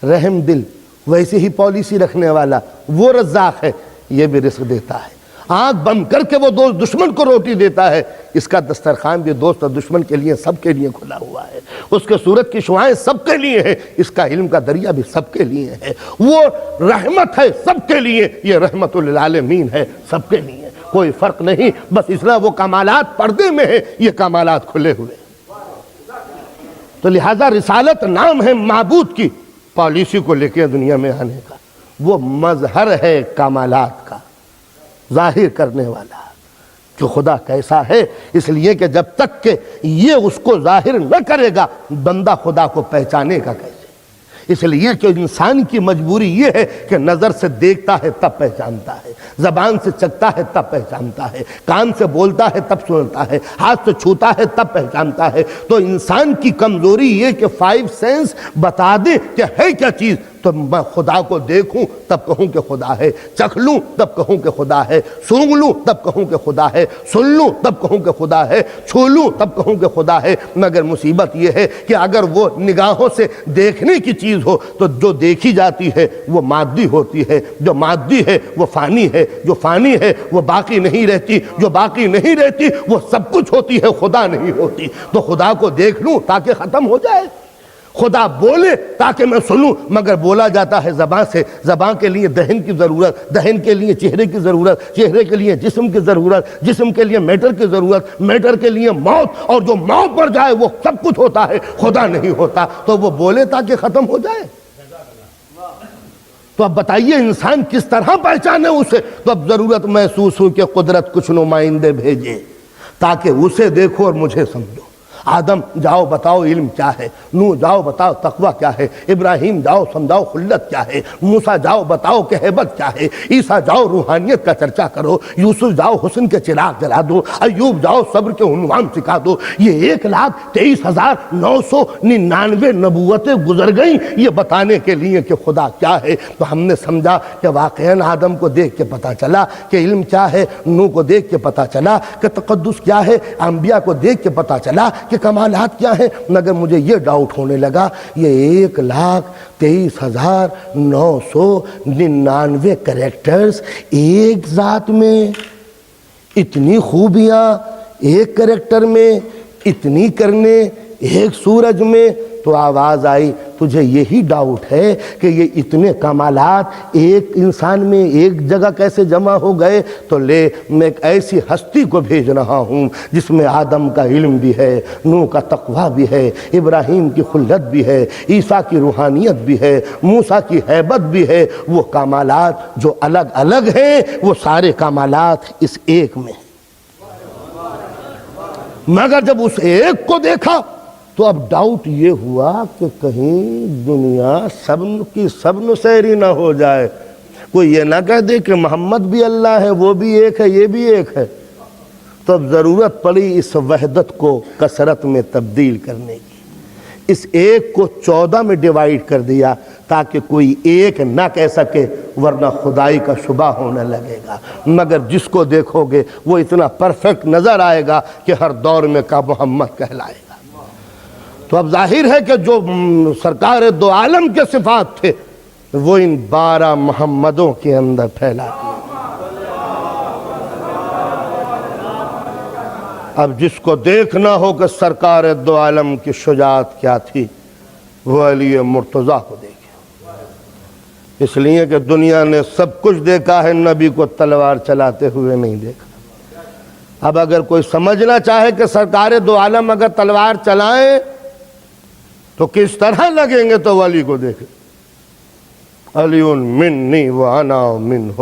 رحم دل، ویسے ہی پالیسی رکھنے والا، وہ رزاق ہے، یہ بھی رزق دیتا ہے۔ آنکھ بند کر کے وہ دوست دشمن کو روٹی دیتا ہے، اس کا دسترخوان بھی دوست اور دشمن کے لیے سب کے لیے کھلا ہوا ہے۔ اس کے سورج کی شعاعیں سب کے لیے ہیں، اس کا علم کا دریا بھی سب کے لیے ہے۔ وہ رحمت ہے سب کے لیے، یہ رحمت للعالمین ہے سب کے لیے، کوئی فرق نہیں۔ بس اسلام وہ کمالات پردے میں ہے، یہ کمالات کھلے ہوئے۔ تو لہٰذا رسالت نام ہے معبود کی پالیسی کو لے کے دنیا میں آنے کا، وہ مظہر ہے کمالات کا، ظاہر کرنے والا کہ خدا کیسا ہے۔ اس لیے کہ جب تک کہ یہ اس کو ظاہر نہ کرے گا بندہ خدا کو پہچانے کا کیسے؟ اس لیے کہ انسان کی مجبوری یہ ہے کہ نظر سے دیکھتا ہے تب پہچانتا ہے، زبان سے چکھتا ہے تب پہچانتا ہے، کان سے بولتا ہے تب سنتا ہے، ہاتھ سے چھوتا ہے تب پہچانتا ہے۔ تو انسان کی کمزوری یہ کہ 5 سینس بتا دے کہ ہے کیا چیز، تو میں خدا کو دیکھوں تب کہوں کہ خدا ہے، چکھ لوں تب کہوں کہ خدا ہے، سونگھ لوں تب کہوں کہ خدا ہے، سن لوں تب کہوں کہ خدا ہے، چھو لوں تب کہوں کہ خدا ہے۔ مگر مصیبت یہ ہے کہ اگر وہ نگاہوں سے دیکھنے کی چیز ہو تو جو دیکھی جاتی ہے وہ مادی ہوتی ہے، جو مادی ہے وہ فانی ہے، جو فانی ہے وہ باقی نہیں رہتی، جو باقی نہیں رہتی وہ سب کچھ ہوتی ہے، خدا نہیں ہوتی۔ تو خدا کو دیکھ لوں تاکہ ختم ہو جائے، خدا بولے تاکہ میں سنوں، مگر بولا جاتا ہے زبان سے۔ زبان کے لیے دہن کی ضرورت، دہن کے لیے چہرے کی ضرورت، چہرے کے لیے جسم کی ضرورت، جسم کے لیے میٹر کی ضرورت، میٹر کے لیے موت، اور جو موت پر جائے وہ سب کچھ ہوتا ہے، خدا نہیں ہوتا۔ تو وہ بولے تاکہ ختم ہو جائے۔ تو اب بتائیے انسان کس طرح پہچانے اسے؟ تو اب ضرورت محسوس ہو کہ قدرت کچھ نمائندے بھیجے تاکہ اسے دیکھو اور مجھے سمجھو۔ آدم جاؤ بتاؤ علم کیا ہے، نوح جاؤ بتاؤ تقوی کیا ہے، ابراہیم جاؤ سمجھاؤ خلت کیا ہے، موسیٰ جاؤ بتاؤ کہ ہیبت کیا ہے، عیسیٰ جاؤ روحانیت کا چرچا کرو، یوسف جاؤ حسن کے چراغ جلا دو، ایوب جاؤ صبر کے عنوان سکھا دو۔ یہ 1,23,999 نبوتیں گزر گئیں یہ بتانے کے لیے کہ خدا کیا ہے۔ تو ہم نے سمجھا کہ واقعاً آدم کو دیکھ کے پتا چلا کہ علم کیا ہے، نوح کو دیکھ کے پتا چلا کہ تقدس کیا ہے، انبیاء کو دیکھ کے پتا چلا کہ کمالات کیا ہیں، مگر مجھے یہ ڈاؤٹ ہونے لگا یہ 1,23,999 کریکٹرز ایک ذات میں، اتنی خوبیاں ایک کریکٹر میں، اتنی کرنے ایک سورج میں۔ تو آواز آئی تجھے یہی ڈاؤٹ ہے کہ یہ اتنے کمالات ایک انسان میں ایک جگہ کیسے جمع ہو گئے؟ تو لے میں ایک ایسی ہستی کو بھیج رہا ہوں جس میں آدم کا علم بھی ہے، نوح کا تقویٰ بھی ہے، ابراہیم کی خلت بھی ہے، عیسیٰ کی روحانیت بھی ہے، موسیٰ کی ہیبت بھی ہے۔ وہ کمالات جو الگ الگ ہیں وہ سارے کمالات اس ایک میں، مگر جب اس ایک کو دیکھا تو اب ڈاؤٹ یہ ہوا کہ کہیں دنیا سب کی سب نسیری نہ ہو جائے، کوئی یہ نہ کہہ دے کہ محمد بھی اللہ ہے، وہ بھی ایک ہے، یہ بھی ایک ہے۔ تو اب ضرورت پڑی اس وحدت کو کثرت میں تبدیل کرنے کی، اس ایک کو 14 میں ڈیوائیڈ کر دیا تاکہ کوئی ایک نہ کہہ سکے، ورنہ خدائی کا شبہ ہونے لگے گا۔ مگر جس کو دیکھو گے وہ اتنا پرفیکٹ نظر آئے گا کہ ہر دور میں کا محمد کہلائے گا۔ تو اب ظاہر ہے کہ جو سرکار دو عالم کے صفات تھے وہ ان 12 محمدوں کے اندر پھیلا دیے۔ اب جس کو دیکھنا ہو کہ سرکار دو عالم کی شجاعت کیا تھی وہ علی مرتضیٰ کو دیکھے، اس لیے کہ دنیا نے سب کچھ دیکھا ہے، نبی کو تلوار چلاتے ہوئے نہیں دیکھا۔ اب اگر کوئی سمجھنا چاہے کہ سرکار دو عالم اگر تلوار چلائیں تو کس طرح لگیں گے تو علی کو دیکھیں، علی منی وانا منہ،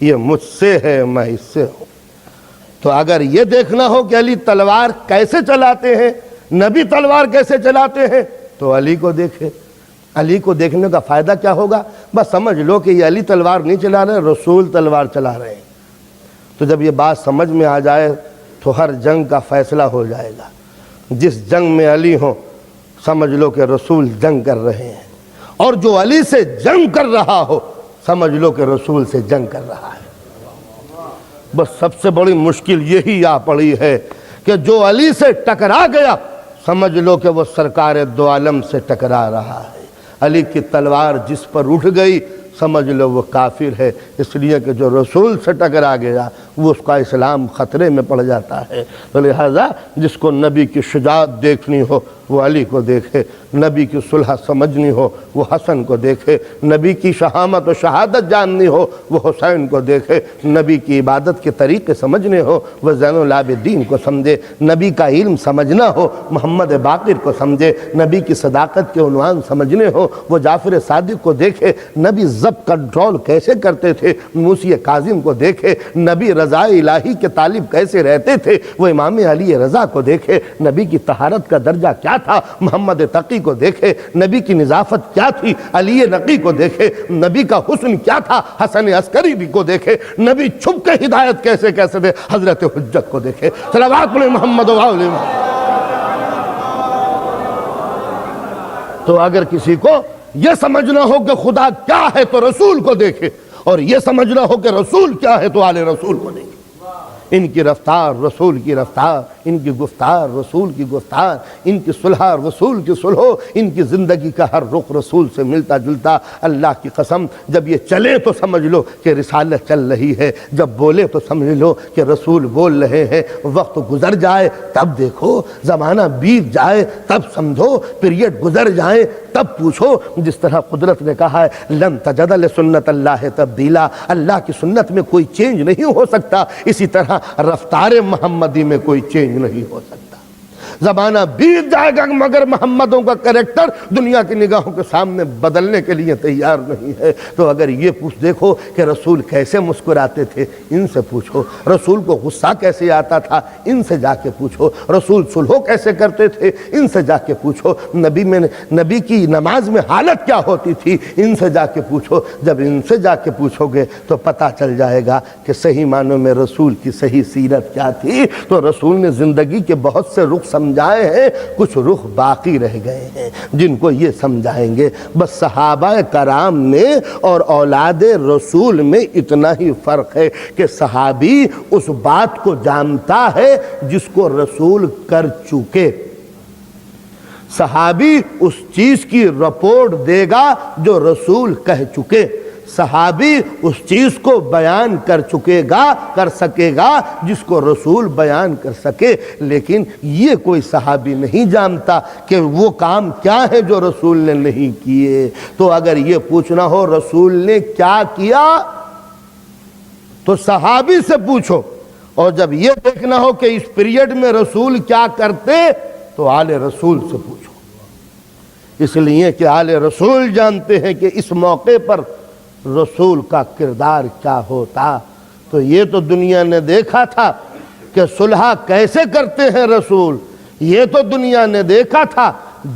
یہ مجھ سے ہے میں اس سے ہوں۔ تو اگر یہ دیکھنا ہو کہ علی تلوار کیسے چلاتے ہیں، نبی تلوار کیسے چلاتے ہیں، تو علی کو دیکھے۔ علی کو دیکھنے کا فائدہ کیا ہوگا؟ بس سمجھ لو کہ یہ علی تلوار نہیں چلا رہے، رسول تلوار چلا رہے ہیں۔ تو جب یہ بات سمجھ میں آ جائے تو ہر جنگ کا فیصلہ ہو جائے گا۔ جس جنگ میں علی ہوں سمجھ لو کہ رسول جنگ کر رہے ہیں، اور جو علی سے جنگ کر رہا ہو سمجھ لو کہ رسول سے جنگ کر رہا ہے۔ بس سب سے بڑی مشکل یہی آ پڑی ہے کہ جو علی سے ٹکرا گیا سمجھ لو کہ وہ سرکار دو عالم سے ٹکرا رہا ہے۔ علی کی تلوار جس پر اٹھ گئی سمجھ لو وہ کافر ہے، اس لیے کہ جو رسول سے ٹکرا گیا وہ اس کا اسلام خطرے میں پڑ جاتا ہے۔ تو لہذا جس کو نبی کی شجاعت دیکھنی ہو وہ علی کو دیکھے، نبی کی صلح سمجھنی ہو وہ حسن کو دیکھے، نبی کی شہامت و شہادت جاننی ہو وہ حسین کو دیکھے، نبی کی عبادت کے طریقے سمجھنے ہو وہ زین العابدین کو سمجھے، نبی کا علم سمجھنا ہو محمد باقر کو سمجھے، نبی کی صداقت کے عنوان سمجھنے ہو وہ جعفر صادق کو دیکھے، نبی ضبط کنٹرول کیسے کرتے تھے موسی کاظم کو دیکھے، نبی رضا الہی کے طالب کیسے رہتے تھے وہ امام علی رضا کو دیکھے، نبی کی طہارت کا درجہ کیا تھا محمد تقی کو دیکھے، نبی کی نظافت کیا تھی علی نقی کو دیکھے، نبی کا حسن کیا تھا حسن عسکری بھی کو دیکھے، نبی چھپ کے ہدایت کیسے کیسے تھے حضرت حجت کو دیکھے۔ صلوات علی محمد و علی محمد۔ تو اگر کسی کو یہ سمجھنا ہو کہ خدا کیا ہے تو رسول کو دیکھے، اور یہ سمجھنا ہو کہ رسول کیا ہے تو آل رسول کو دیکھے۔ ان کی رفتار رسول کی رفتار، ان کی گفتار رسول کی گفتار، ان کی صلح رسول کی صلح، ان کی زندگی کا ہر رخ رسول سے ملتا جلتا۔ اللہ کی قسم جب یہ چلے تو سمجھ لو کہ رسالت چل رہی ہے، جب بولے تو سمجھ لو کہ رسول بول رہے ہیں۔ وقت گزر جائے تب دیکھو، زمانہ بیت جائے تب سمجھو، پیریڈ گزر جائے تب پوچھو۔ جس طرح قدرت نے کہا ہے لن تجد لسنت اللہ تبدیلا، اللہ کی سنت میں کوئی چینج نہیں ہو سکتا، اسی طرح رفتار محمدی میں کوئی چینج نہیں ہو سکتا۔ زمانہ بیت جائے گا مگر محمدوں کا کریکٹر دنیا کی نگاہوں کے سامنے بدلنے کے لیے تیار نہیں ہے۔ تو اگر یہ پوچھ دیکھو کہ رسول کیسے مسکراتے تھے، ان سے پوچھو۔ رسول کو غصہ کیسے آتا تھا، ان سے جا کے پوچھو۔ رسول صلح کیسے کرتے تھے، ان سے جا کے پوچھو۔ نبی کی نماز میں حالت کیا ہوتی تھی، ان سے جا کے پوچھو۔ جب ان سے جا کے پوچھو گے تو پتہ چل جائے گا کہ صحیح معنوں میں رسول کی صحیح سیرت کیا تھی۔ تو رسول نے زندگی کے بہت سے رخ سمجھائے ہیں، کچھ رخ باقی رہ گئے ہیں جن کو یہ سمجھائیں گے۔ بس صحابہ کرام میں اور اولاد رسول میں اتنا ہی فرق ہے کہ صحابی اس بات کو جانتا ہے جس کو رسول کر چکے، صحابی اس چیز کی رپورٹ دے گا جو رسول کہہ چکے، صحابی اس چیز کو بیان کر چکے گا، کر سکے گا جس کو رسول بیان کر سکے۔ لیکن یہ کوئی صحابی نہیں جانتا کہ وہ کام کیا ہے جو رسول نے نہیں کیے۔ تو اگر یہ پوچھنا ہو رسول نے کیا کیا تو صحابی سے پوچھو، اور جب یہ دیکھنا ہو کہ اس پیریڈ میں رسول کیا کرتے تو آل رسول سے پوچھو، اس لیے کہ آل رسول جانتے ہیں کہ اس موقع پر رسول کا کردار کیا ہوتا۔ تو یہ تو دنیا نے دیکھا تھا کہ صلح کیسے کرتے ہیں رسول، یہ تو دنیا نے دیکھا تھا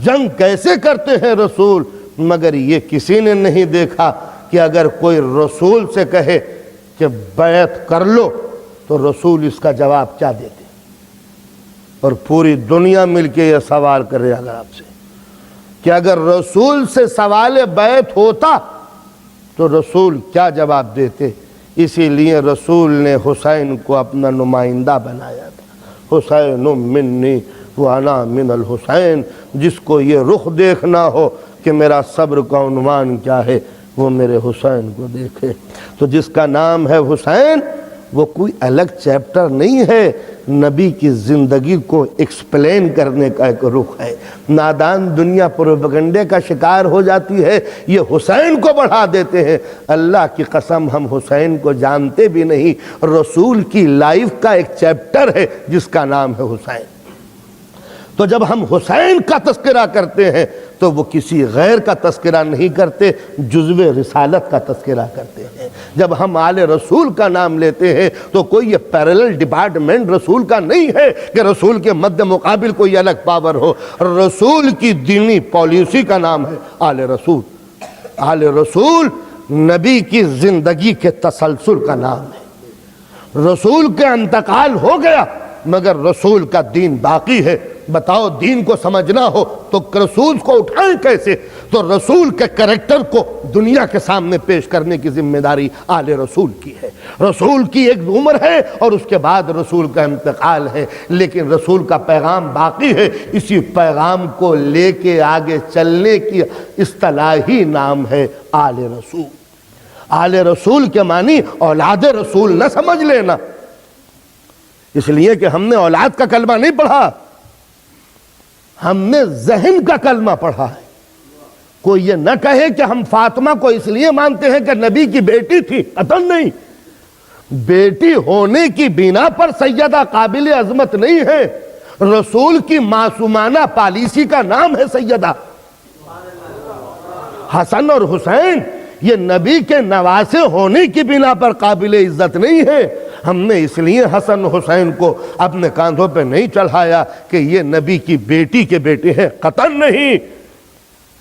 جنگ کیسے کرتے ہیں رسول، مگر یہ کسی نے نہیں دیکھا کہ اگر کوئی رسول سے کہے کہ بیعت کر لو تو رسول اس کا جواب کیا دیتے۔ اور پوری دنیا مل کے یہ سوال کر رہے اگر آپ سے کہ اگر رسول سے سوال بیعت ہوتا تو رسول کیا جواب دیتے۔ اسی لیے رسول نے حسین کو اپنا نمائندہ بنایا تھا، حسین منی وانا من الحسین۔ جس کو یہ رخ دیکھنا ہو کہ میرا صبر کا عنوان کیا ہے وہ میرے حسین کو دیکھے۔ تو جس کا نام ہے حسین وہ کوئی الگ چیپٹر نہیں ہے، نبی کی زندگی کو ایکسپلین کرنے کا ایک رخ ہے۔ نادان دنیا پروپیگنڈے کا شکار ہو جاتی ہے، یہ حسین کو بڑھا دیتے ہیں۔ اللہ کی قسم ہم حسین کو جانتے بھی نہیں، رسول کی لائف کا ایک چیپٹر ہے جس کا نام ہے حسین۔ تو جب ہم حسین کا تذکرہ کرتے ہیں تو وہ کسی غیر کا تذکرہ نہیں کرتے، جزو رسالت کا تذکرہ کرتے ہیں۔ جب ہم آل رسول کا نام لیتے ہیں تو کوئی یہ پیرلل ڈپارٹمنٹ رسول کا نہیں ہے کہ رسول کے مد مقابل کوئی الگ پاور ہو۔ رسول کی دینی پالیسی کا نام ہے آل رسول۔ آل رسول نبی کی زندگی کے تسلسل کا نام ہے۔ رسول کا انتقال ہو گیا مگر رسول کا دین باقی ہے۔ بتاؤ دین کو سمجھنا ہو تو رسول کو اٹھائیں کیسے؟ تو رسول کے کریکٹر کو دنیا کے سامنے پیش کرنے کی ذمہ داری آل رسول کی ہے۔ رسول کی ایک عمر ہے اور اس کے بعد رسول کا انتقال ہے، لیکن رسول کا پیغام باقی ہے۔ اسی پیغام کو لے کے آگے چلنے کی اصطلاحی نام ہے آل رسول۔ آل رسول کے معنی اولاد رسول نہ سمجھ لینا، اس لیے کہ ہم نے اولاد کا کلمہ نہیں پڑھا، ہم نے ذہن کا کلمہ پڑھا ہے۔ کوئی یہ نہ کہے کہ ہم فاطمہ کو اس لیے مانتے ہیں کہ نبی کی بیٹی تھی، قطعاً نہیں۔ بیٹی ہونے کی بنا پر سیدہ قابل عظمت نہیں ہے، رسول کی معصومانہ پالیسی کا نام ہے سیدہ۔ حسن اور حسین یہ نبی کے نواسے ہونے کی بنا پر قابل عزت نہیں ہے۔ ہم نے اس لیے حسن حسین کو اپنے کاندھوں پہ نہیں چڑھایا کہ یہ نبی کی بیٹی کے بیٹے ہیں، قطعاً نہیں۔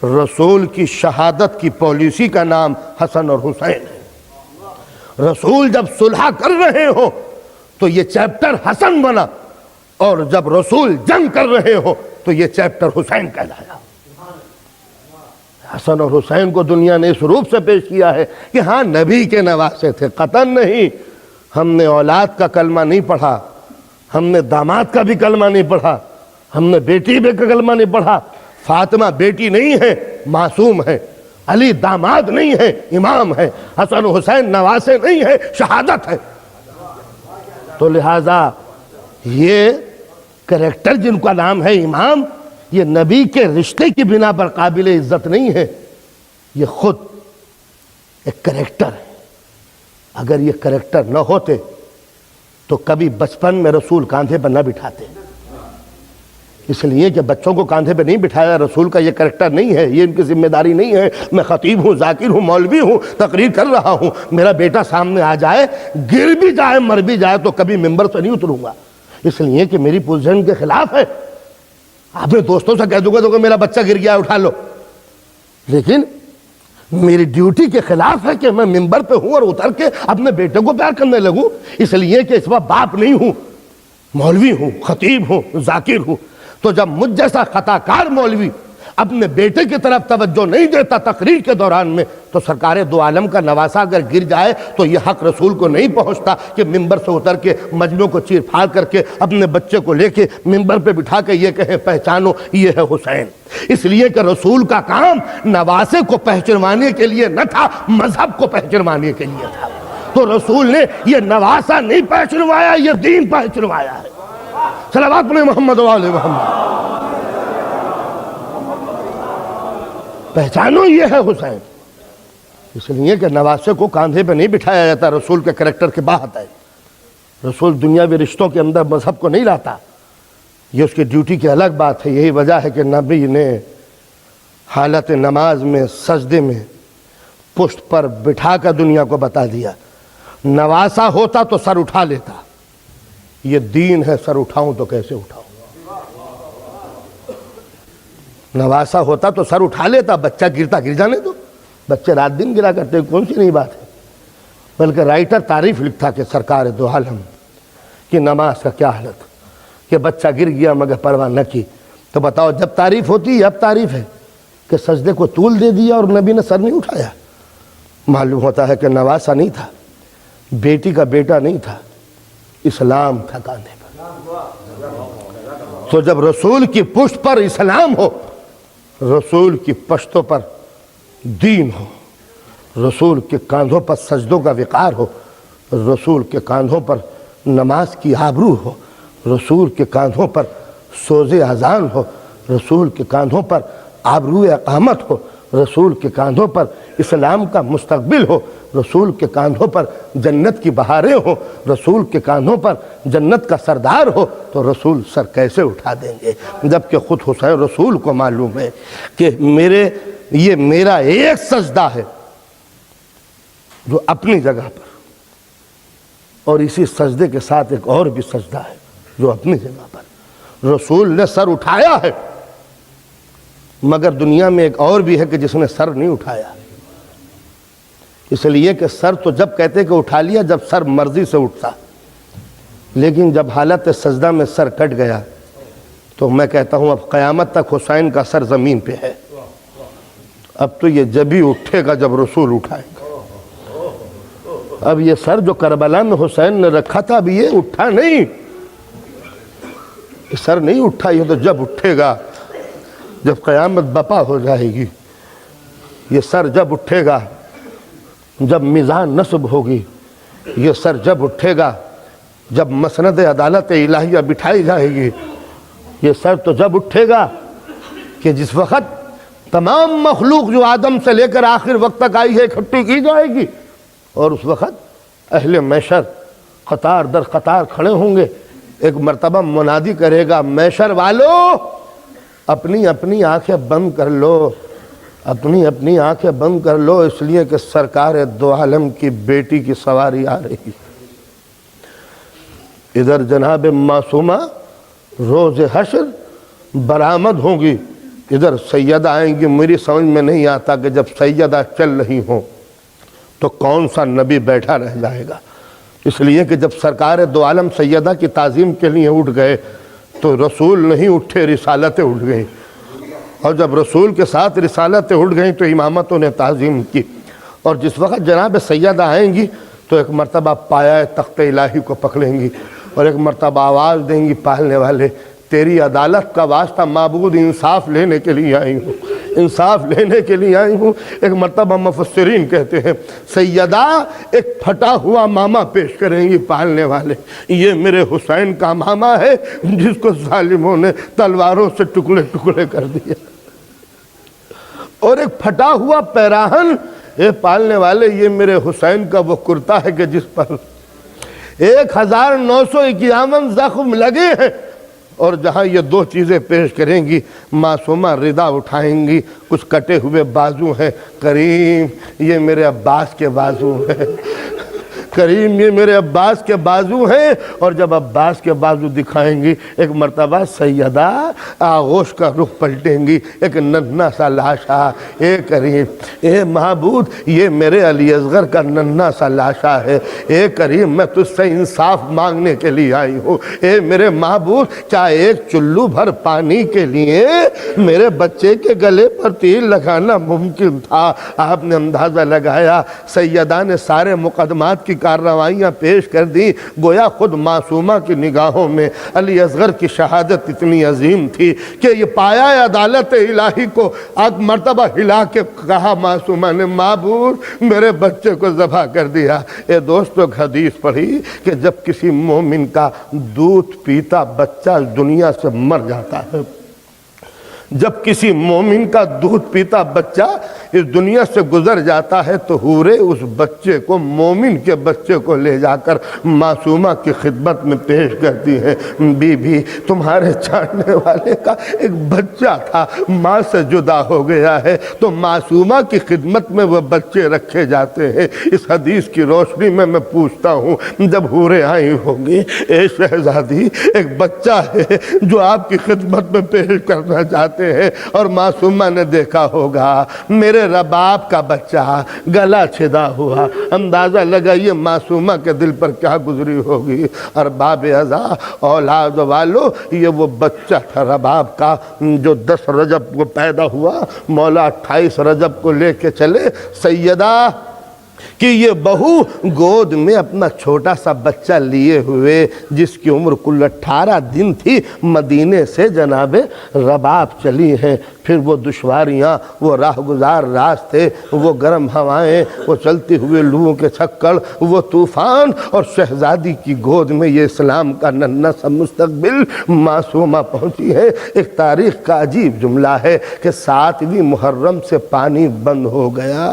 رسول کی شہادت کی پالیسی کا نام حسن اور حسین ہے۔ رسول جب صلح کر رہے ہو تو یہ چیپٹر حسن بنا، اور جب رسول جنگ کر رہے ہو تو یہ چیپٹر حسین کہلایا۔ حسن اور حسین کو دنیا نے اس روپ سے پیش کیا ہے کہ ہاں نبی کے نواسے تھے، قطعاً نہیں۔ ہم نے اولاد کا کلمہ نہیں پڑھا، ہم نے داماد کا بھی کلمہ نہیں پڑھا، ہم نے بیٹی بھی کا کلمہ نہیں پڑھا۔ فاطمہ بیٹی نہیں ہے، معصوم ہے۔ علی داماد نہیں ہے، امام ہے۔ حسن حسین نواسے نہیں ہے، شہادت ہے۔ تو لہٰذا یہ کریکٹر جن کا نام ہے امام، یہ نبی کے رشتے کی بنا پر قابل عزت نہیں ہے، یہ خود ایک کریکٹر ہے۔ اگر یہ کریکٹر نہ ہوتے تو کبھی بچپن میں رسول کاندھے پر نہ بٹھاتے، اس لیے کہ بچوں کو کاندھے پہ نہیں بٹھایا، رسول کا یہ کریکٹر نہیں ہے، یہ ان کی ذمہ داری نہیں ہے۔ میں خطیب ہوں، ذاکر ہوں، مولوی ہوں، تقریر کر رہا ہوں، میرا بیٹا سامنے آ جائے، گر بھی جائے، مر بھی جائے، تو کبھی ممبر سے نہیں اتروں گا، اس لیے کہ میری پوزیشن کے خلاف ہے۔ اپنے دوستوں سے کہہ دوں گا تو کہ میرا بچہ گر گیا اٹھا لو، لیکن میری ڈیوٹی کے خلاف ہے کہ میں ممبر پہ ہوں اور اتر کے اپنے بیٹے کو پیار کرنے لگوں، اس لیے کہ اس وقت باپ نہیں ہوں، مولوی ہوں، خطیب ہوں، ذاکر ہوں۔ تو جب مجھ جیسا خطا کار مولوی اپنے بیٹے کی طرف توجہ نہیں دیتا تقریر کے دوران میں، تو سرکار دو عالم کا نواسا اگر گر جائے تو یہ حق رسول کو نہیں پہنچتا کہ ممبر سے اتر کے مجمع کو چیر پھاڑ کر کے اپنے بچے کو لے کے ممبر پہ بٹھا کے یہ کہیں پہچانو یہ ہے حسین۔ اس لیے کہ رسول کا کام نواسے کو پہچانوانے کے لیے نہ تھا، مذہب کو پہچانوانے کے لیے تھا۔ تو رسول نے یہ نواسا نہیں پہچانوایا، یہ دین پہچانوایا ہے۔ صلوات محمد و آل محمد۔ پہچانو یہ ہے حسین، اس لیے کہ نواسے کو کاندھے پہ نہیں بٹھایا جاتا، رسول کے کریکٹر کے باہر ہے۔ رسول دنیاوی رشتوں کے اندر مذہب کو نہیں لاتا، یہ اس کی ڈیوٹی کی الگ بات ہے۔ یہی وجہ ہے کہ نبی نے حالت نماز میں سجدے میں پشت پر بٹھا کر دنیا کو بتا دیا، نواسا ہوتا تو سر اٹھا لیتا، یہ دین ہے، سر اٹھاؤں تو کیسے اٹھاؤں؟ نواسا ہوتا تو سر اٹھا لیتا، بچہ گرتا گر جانے دو، بچے رات دن گرا کرتے، کون سی نئی بات ہے۔ بلکہ رائٹر تعریف لکھتا کہ سرکار دو عالم کی نماز کا کیا حالت کہ بچہ گر گیا مگر پرواہ نہ کی۔ تو بتاؤ جب تعریف ہوتی ہے اب تعریف ہے کہ سجدے کو طول دے دیا اور نبی نے سر نہیں اٹھایا۔ معلوم ہوتا ہے کہ نواسا نہیں تھا، بیٹی کا بیٹا نہیں تھا، اسلام تھا کاندھے پر۔ تو جب رسول کی پشت پر اسلام ہو، رسول کی پشتوں پر دین ہو، رسول کے کاندھوں پر سجدوں کا وقار ہو، رسول کے کاندھوں پر نماز کی آبرو ہو، رسول کے کاندھوں پر سوز اذان ہو، رسول کے کاندھوں پر آبرو اقامت ہو، رسول کے کاندھوں پر اسلام کا مستقبل ہو، رسول کے کاندھوں پر جنت کی بہاریں ہو، رسول کے کاندھوں پر جنت کا سردار ہو، تو رسول سر کیسے اٹھا دیں گے؟ جبکہ خود حسین رسول کو معلوم ہے کہ یہ میرا ایک سجدہ ہے جو اپنی جگہ پر، اور اسی سجدے کے ساتھ ایک اور بھی سجدہ ہے جو اپنی جگہ پر۔ رسول نے سر اٹھایا ہے، مگر دنیا میں ایک اور بھی ہے کہ جس نے سر نہیں اٹھایا، اس لیے کہ سر تو جب کہتے کہ اٹھا لیا جب سر مرضی سے اٹھتا، لیکن جب حالت سجدہ میں سر کٹ گیا تو میں کہتا ہوں اب قیامت تک حسین کا سر زمین پہ ہے، اب تو یہ جب ہی اٹھے گا جب رسول اٹھائے گا۔ اب یہ سر جو کربلا میں حسین نے رکھا تھا اب یہ اٹھا نہیں، یہ سر نہیں اٹھا، یہ تو جب اٹھے گا جب قیامت بپا ہو جائے گی، یہ سر جب اٹھے گا جب میزان نصب ہوگی، یہ سر جب اٹھے گا جب مسند عدالت الہیہ بٹھائی جائے گی، یہ سر تو جب اٹھے گا کہ جس وقت تمام مخلوق جو آدم سے لے کر آخر وقت تک آئی ہے اکٹھی کی جائے گی، اور اس وقت اہل محشر قطار در قطار کھڑے ہوں گے، ایک مرتبہ منادی کرے گا محشر والو اپنی اپنی آنکھیں بند کر لو، اپنی اپنی آنکھیں بند کر لو، اس لیے کہ سرکار دو عالم کی بیٹی کی سواری آ رہی۔ ادھر جناب معصومہ روز حشر برآمد ہوں گی، ادھر سیدہ آئیں گی۔ میری سمجھ میں نہیں آتا کہ جب سیدہ چل رہی ہوں تو کون سا نبی بیٹھا رہ جائے گا، اس لیے کہ جب سرکار دو عالم سیدہ کی تعظیم کے لیے اٹھ گئے تو رسول نہیں اٹھے، رسالتیں اٹھ گئیں، اور جب رسول کے ساتھ رسالتیں اٹھ گئیں تو امامتوں نے تعظیم کی، اور جس وقت جناب سیدہ آئیں گی تو ایک مرتبہ پایا تخت الہی کو پکڑیں گی اور ایک مرتبہ آواز دیں گی پالنے والے تیری عدالت کا واسطہ معبود انصاف لینے کے لیے آئی ہوں، انصاف لینے کے لیے آئی ہوں۔ ایک مرتبہ مفسرین کہتے ہیں سیدہ ایک پھٹا ہوا ماما پیش کریں گی پالنے والے، یہ میرے حسین کا ماما ہے جس کو ظالموں نے تلواروں سے ٹکڑے ٹکڑے کر دیا، اور ایک پھٹا ہوا پیراہن، اے پالنے والے یہ میرے حسین کا وہ کرتا ہے کہ جس پر 1951 زخم لگے ہیں، اور جہاں یہ دو چیزیں پیش کریں گی معصومہ ردا اٹھائیں گی. کچھ کٹے ہوئے بازو ہیں. کریم یہ میرے عباس کے بازو ہیں. کریم یہ میرے عباس کے بازو ہیں. اور جب عباس کے بازو دکھائیں گی ایک مرتبہ سیدہ آغوش کا رخ پلٹیں گی. ایک ننھا سا لاشا. اے کریم اے معبود یہ میرے علی اصغر کا ننھا سا لاشا ہے. اے کریم میں تجھ سے انصاف مانگنے کے لیے آئی ہوں. اے میرے معبود کیا ایک چلو بھر پانی کے لیے میرے بچے کے گلے پر تیر لگانا ممکن تھا؟ آپ نے اندازہ لگایا. سیدہ نے سارے مقدمات کی کارروائیاں پیش کر دی. گویا خود معصومہ کی نگاہوں میں علی اصغر کی شہادت اتنی عظیم تھی کہ یہ پایا عدالت الہی کو ایک مرتبہ ہلا کے کہا معصومہ نے معبود میرے بچے کو ذبح کر دیا. اے دوستو حدیث پڑھی کہ جب کسی مومن کا دودھ پیتا بچہ دنیا سے مر جاتا ہے، جب کسی مومن کا دودھ پیتا بچہ اس دنیا سے گزر جاتا ہے تو حوریں اس بچے کو مومن کے بچے کو لے جا کر معصومہ کی خدمت میں پیش کرتی ہے. بی بی تمہارے چاہنے والے کا ایک بچہ تھا، ماں سے جدا ہو گیا ہے، تو معصومہ کی خدمت میں وہ بچے رکھے جاتے ہیں. اس حدیث کی روشنی میں پوچھتا ہوں جب حوریں آئی ہوں گی اے شہزادی ایک بچہ ہے جو آپ کی خدمت میں پیش کرنا چاہتے ہیں، اور معصومہ نے دیکھا ہوگا میرے رباب کا بچہ گلا چھدا ہوا. اندازہ لگائیے معصومہ کے دل پر کیا گزری ہوگی. ارباب ازا اولاد والو یہ وہ بچہ تھا رباب کا جو 10 رجب کو پیدا ہوا. مولا 28 رجب کو لے کے چلے. سیدہ کہ یہ بہو گود میں اپنا چھوٹا سا بچہ لیے ہوئے جس کی عمر کل 18 دن تھی مدینے سے جناب رباب چلی ہیں. پھر وہ دشواریاں، وہ راہ گزار راستے، وہ گرم ہوائیں، وہ چلتے ہوئے لوگوں کے چھکڑ، وہ طوفان، اور شہزادی کی گود میں یہ اسلام کا ننھا سا مستقبل. معصومہ پہنچی ہے. ایک تاریخ کا عجیب جملہ ہے کہ 7ویں محرم سے پانی بند ہو گیا.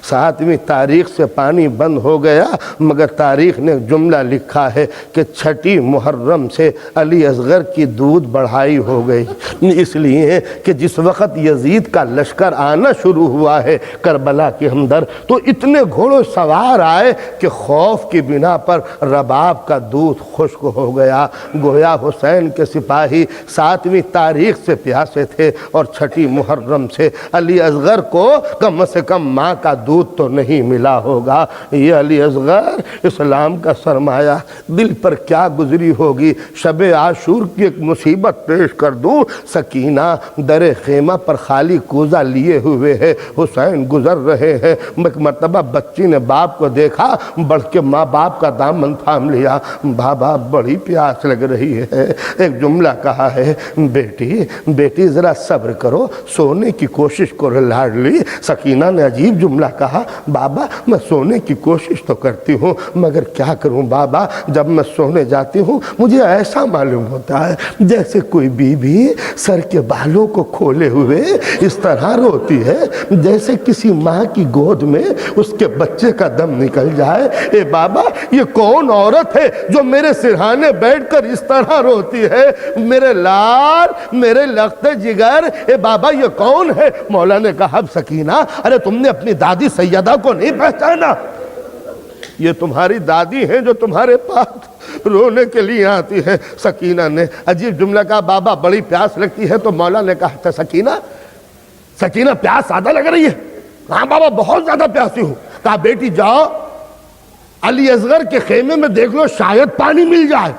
7ویں تاریخ سے پانی بند ہو گیا، مگر تاریخ نے جملہ لکھا ہے کہ 6 محرم سے علی اصغر کی دودھ بڑھائی ہو گئی. اس لیے کہ جس وقت یزید کا لشکر آنا شروع ہوا ہے کربلا کے اندر تو اتنے گھوڑے سوار آئے کہ خوف کی بنا پر رباب کا دودھ خشک ہو گیا. گویا حسین کے سپاہی 7ویں تاریخ سے پیاسے تھے اور 6 محرم سے علی اصغر کو کم سے کم ماں کا دودھ تو نہیں ملا ہوگا. یہ علی اصغر اسلام کا سرمایہ دل پر کیا گزری ہوگی. شب عاشور کی ایک مصیبت پیش کر دوں. سکینہ در خیمہ پر خالی کوزہ لیے ہوئے ہے. حسین گزر رہے ہیں. ایک مرتبہ بچی نے باپ کو دیکھا، بڑھ کے ماں باپ کا دامن تھام لیا. بابا بڑی پیاس لگ رہی ہے. ایک جملہ کہا ہے بیٹی ذرا صبر کرو، سونے کی کوشش کرو لاڈلی. سکینہ نے عجیب جملہ کہا، بابا میں سونے کی کوشش تو کرتی ہوں مگر کیا کروں بابا، جب میں سونے جاتی ہوں مجھے ایسا معلوم ہوتا ہے جیسے کوئی بیوی سر کے بالوں کو کھولے ہوئے اس طرح روتی ہے جیسے کسی ماں کی گود میں اس کے بچے کا دم نکل جائے. اے بابا یہ کون عورت ہے جو میرے سرہانے بیٹھ کر اس طرح روتی ہے؟ میرے لال، میرے لخت جگر، اے بابا یہ کون ہے؟ مولا نے کہا سکینہ ارے تم نے اپنی دادی سیدہ کو نہیں پہچانا؟ یہ تمہاری دادی ہیں جو تمہارے پاس رونے کے لیے آتی ہے. سکینہ نے عجیب جملہ کہا، بابا بڑی پیاس لگتی ہے. تو مولا نے کہا تھا سکینہ پیاس زیادہ لگ رہی ہے؟ ہاں بابا بہت زیادہ پیاسی ہوں. کہا بیٹی جاؤ علی اصغر کے خیمے میں دیکھ لو شاید پانی مل جائے.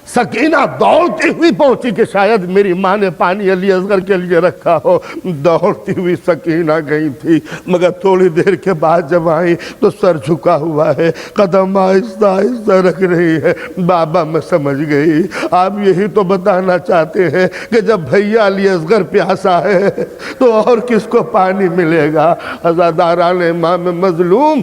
سکینہ دوڑتی ہوئی پہنچی کہ شاید میری ماں نے پانی علی اصغر کے لیے رکھا ہو. دوڑتی ہوئی سکینہ گئی تھی مگر تھوڑی دیر کے بعد جب آئی تو سر جھکا ہوا ہے، قدم آہستہ آہستہ رکھ رہی ہے. بابا میں سمجھ گئی آپ یہی تو بتانا چاہتے ہیں کہ جب بھیا علی اصغر پیاسا ہے تو اور کس کو پانی ملے گا. عزاداران امام مظلوم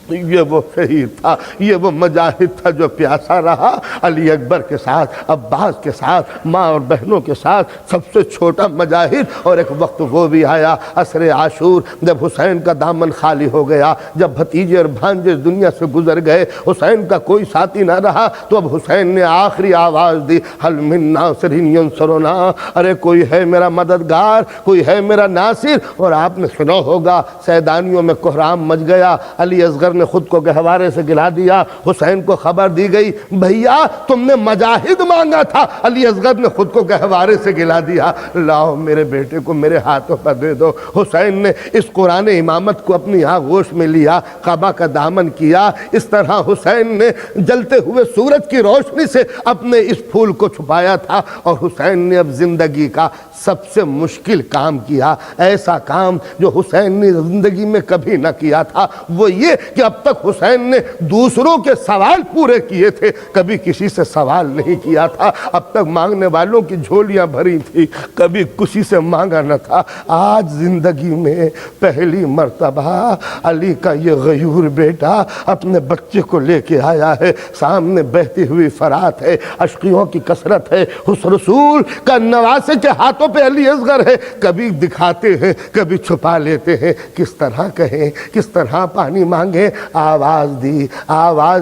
یہ وہ شہید تھا، یہ وہ مجاہد تھا جو پیاسا رہا، علی اکبر کے ساتھ، عباس کے ساتھ، ماں اور بہنوں کے ساتھ، سب سے چھوٹا مجاہد۔ اور ایک وقت وہ بھی آیا عصر عاشور، جب حسین کا دامن خالی ہو گیا، جب بھتیجے اور بھانجے اس دنیا سے گزر گئے، حسین کا کوئی ساتھی نہ رہا، تو اب حسین نے آخری آواز دی، حل من ناصر ینصرنا، ارے کوئی ہے میرا مددگار، کوئی ہے میرا ناصر۔ اور آپ نے سنا ہوگا سیدانیوں میں کوہرام مچ گیا، علی اصغر نے خود کو گہوارے سے گلا دیا، حسین کو خبر دی گئی، بھیا تم نے مجاہد مانگا تھا، علی اصغر نے خود کو گہوارے سے گلا دیا، لاؤ میرے بیٹے کو میرے ہاتھوں پر دے دو۔ حسین نے اس قرآن امامت کو اپنی آغوش میں لیا، کعبہ کا دامن کیا، اس طرح حسین نے جلتے ہوئے سورج کی روشنی سے اپنے اس پھول کو چھپایا تھا۔ اور حسین نے اب زندگی کا سب سے مشکل کام کیا، ایسا کام جو حسین نے زندگی میں کبھی نہ کیا تھا، وہ یہ کہ اب تک حسین نے دوسروں کے سوال پورے کیے تھے، کبھی کسی سے سوال نہیں کیا تھا، اب تک مانگنے والوں کی جھولیاں بھری تھی، کبھی کسی سے مانگا نہ تھا۔ آج زندگی میں پہلی مرتبہ علی کا یہ غیور بیٹا اپنے بچے کو لے کے آیا ہے، سامنے بہتی ہوئی فرات ہے، اشقیوں کی کثرت ہے، اس رسول کا نواسے کے ہاتھوں پہ علی اصغر ہے، کبھی دکھاتے ہیں کبھی چھپا لیتے ہیں، کس طرح کہیں کس طرح پانی مانگے۔ آواز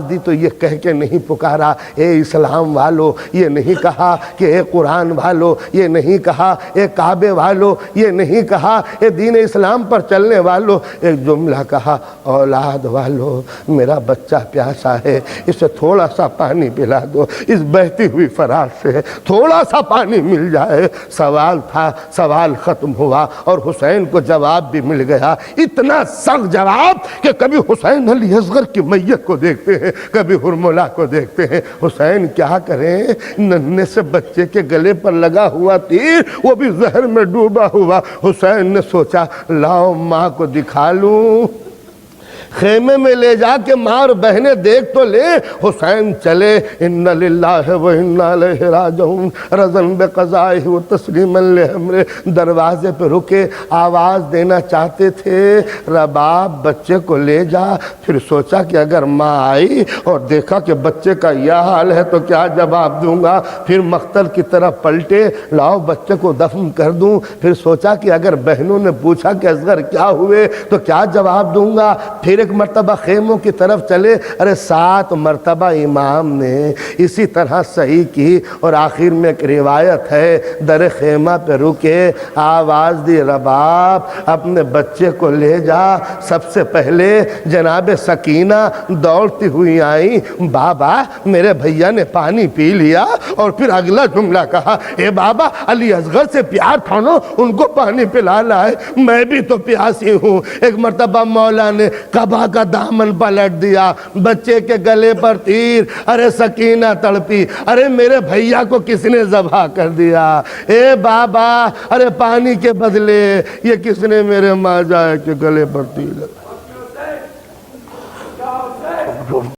دی تو یہ کہہ کے نہیں پکارا اے اسلام والو، یہ نہیں کہا کہ اے قرآن والو، یہ نہیں کہا اے کعبے والو، یہ نہیں کہا اے دین اسلام پر چلنے والو، ایک جملہ کہا، اولاد والو میرا بچہ پیاسا ہے، اسے تھوڑا سا پانی پلا دو، اس بہتی ہوئی فرات سے تھوڑا سا پانی مل جائے۔ سوال تھا، سوال ختم ہوا اور حسین کو جواب بھی مل گیا، اتنا سخت جواب کہ کبھی حسین علی اصغر کی میت کو دیکھتے ہیں، کبھی ہرملا کو دیکھتے ہیں، حسین کیا کریں، ننھے سے بچے کے گلے پر لگا ہوا تیر، وہ بھی زہر میں ڈوبا ہوا۔ حسین نے سوچا لاؤ ماں کو دکھا لوں، خیمے میں لے جا کے ماں اور بہنیں دیکھ تو لے۔ حسین چلے، ان للہ و انا الیہ راجعون، رضن بقضائہ و تسلیما لامرہ، دروازے پہ رکے، آواز دینا چاہتے تھے رباب بچے کو لے جا۔ پھر سوچا کہ اگر ماں آئی اور دیکھا کہ بچے کا یہ حال ہے تو کیا جواب دوں گا، پھر مقتل کی طرف پلٹے، لاؤ بچے کو دفن کر دوں۔ پھر سوچا کہ اگر بہنوں نے پوچھا کہ اصغر کیا ہوئے تو کیا جواب دوں گا، پھر ایک مرتبہ خیموں کی طرف چلے، ارے 7 مرتبہ امام نے اسی طرح صحیح کی، اور آخر میں ایک روایت ہے در خیمہ پہ رکے، آواز دی رباب اپنے بچے کو لے جا۔ سب سے پہلے جناب سکینہ دوڑتی ہوئی آئیں، بابا میرے بھیا نے پانی پی لیا، اور پھر اگلا جملہ کہا، اے بابا علی اصغر سے پیار تھا نا، ان کو پانی پلا لائے، میں بھی تو پیاسی ہوں۔ ایک مرتبہ مولا نے کعبہ کا دامن پلٹ دیا، بچے کے گلے پر تیر، ارے سکینہ تڑپی، ارے میرے بھیا کو کس نے ذبح کر دیا، اے بابا ارے پانی کے بدلے یہ کس نے میرے ماں جائے کے گلے پر تیر لگا۔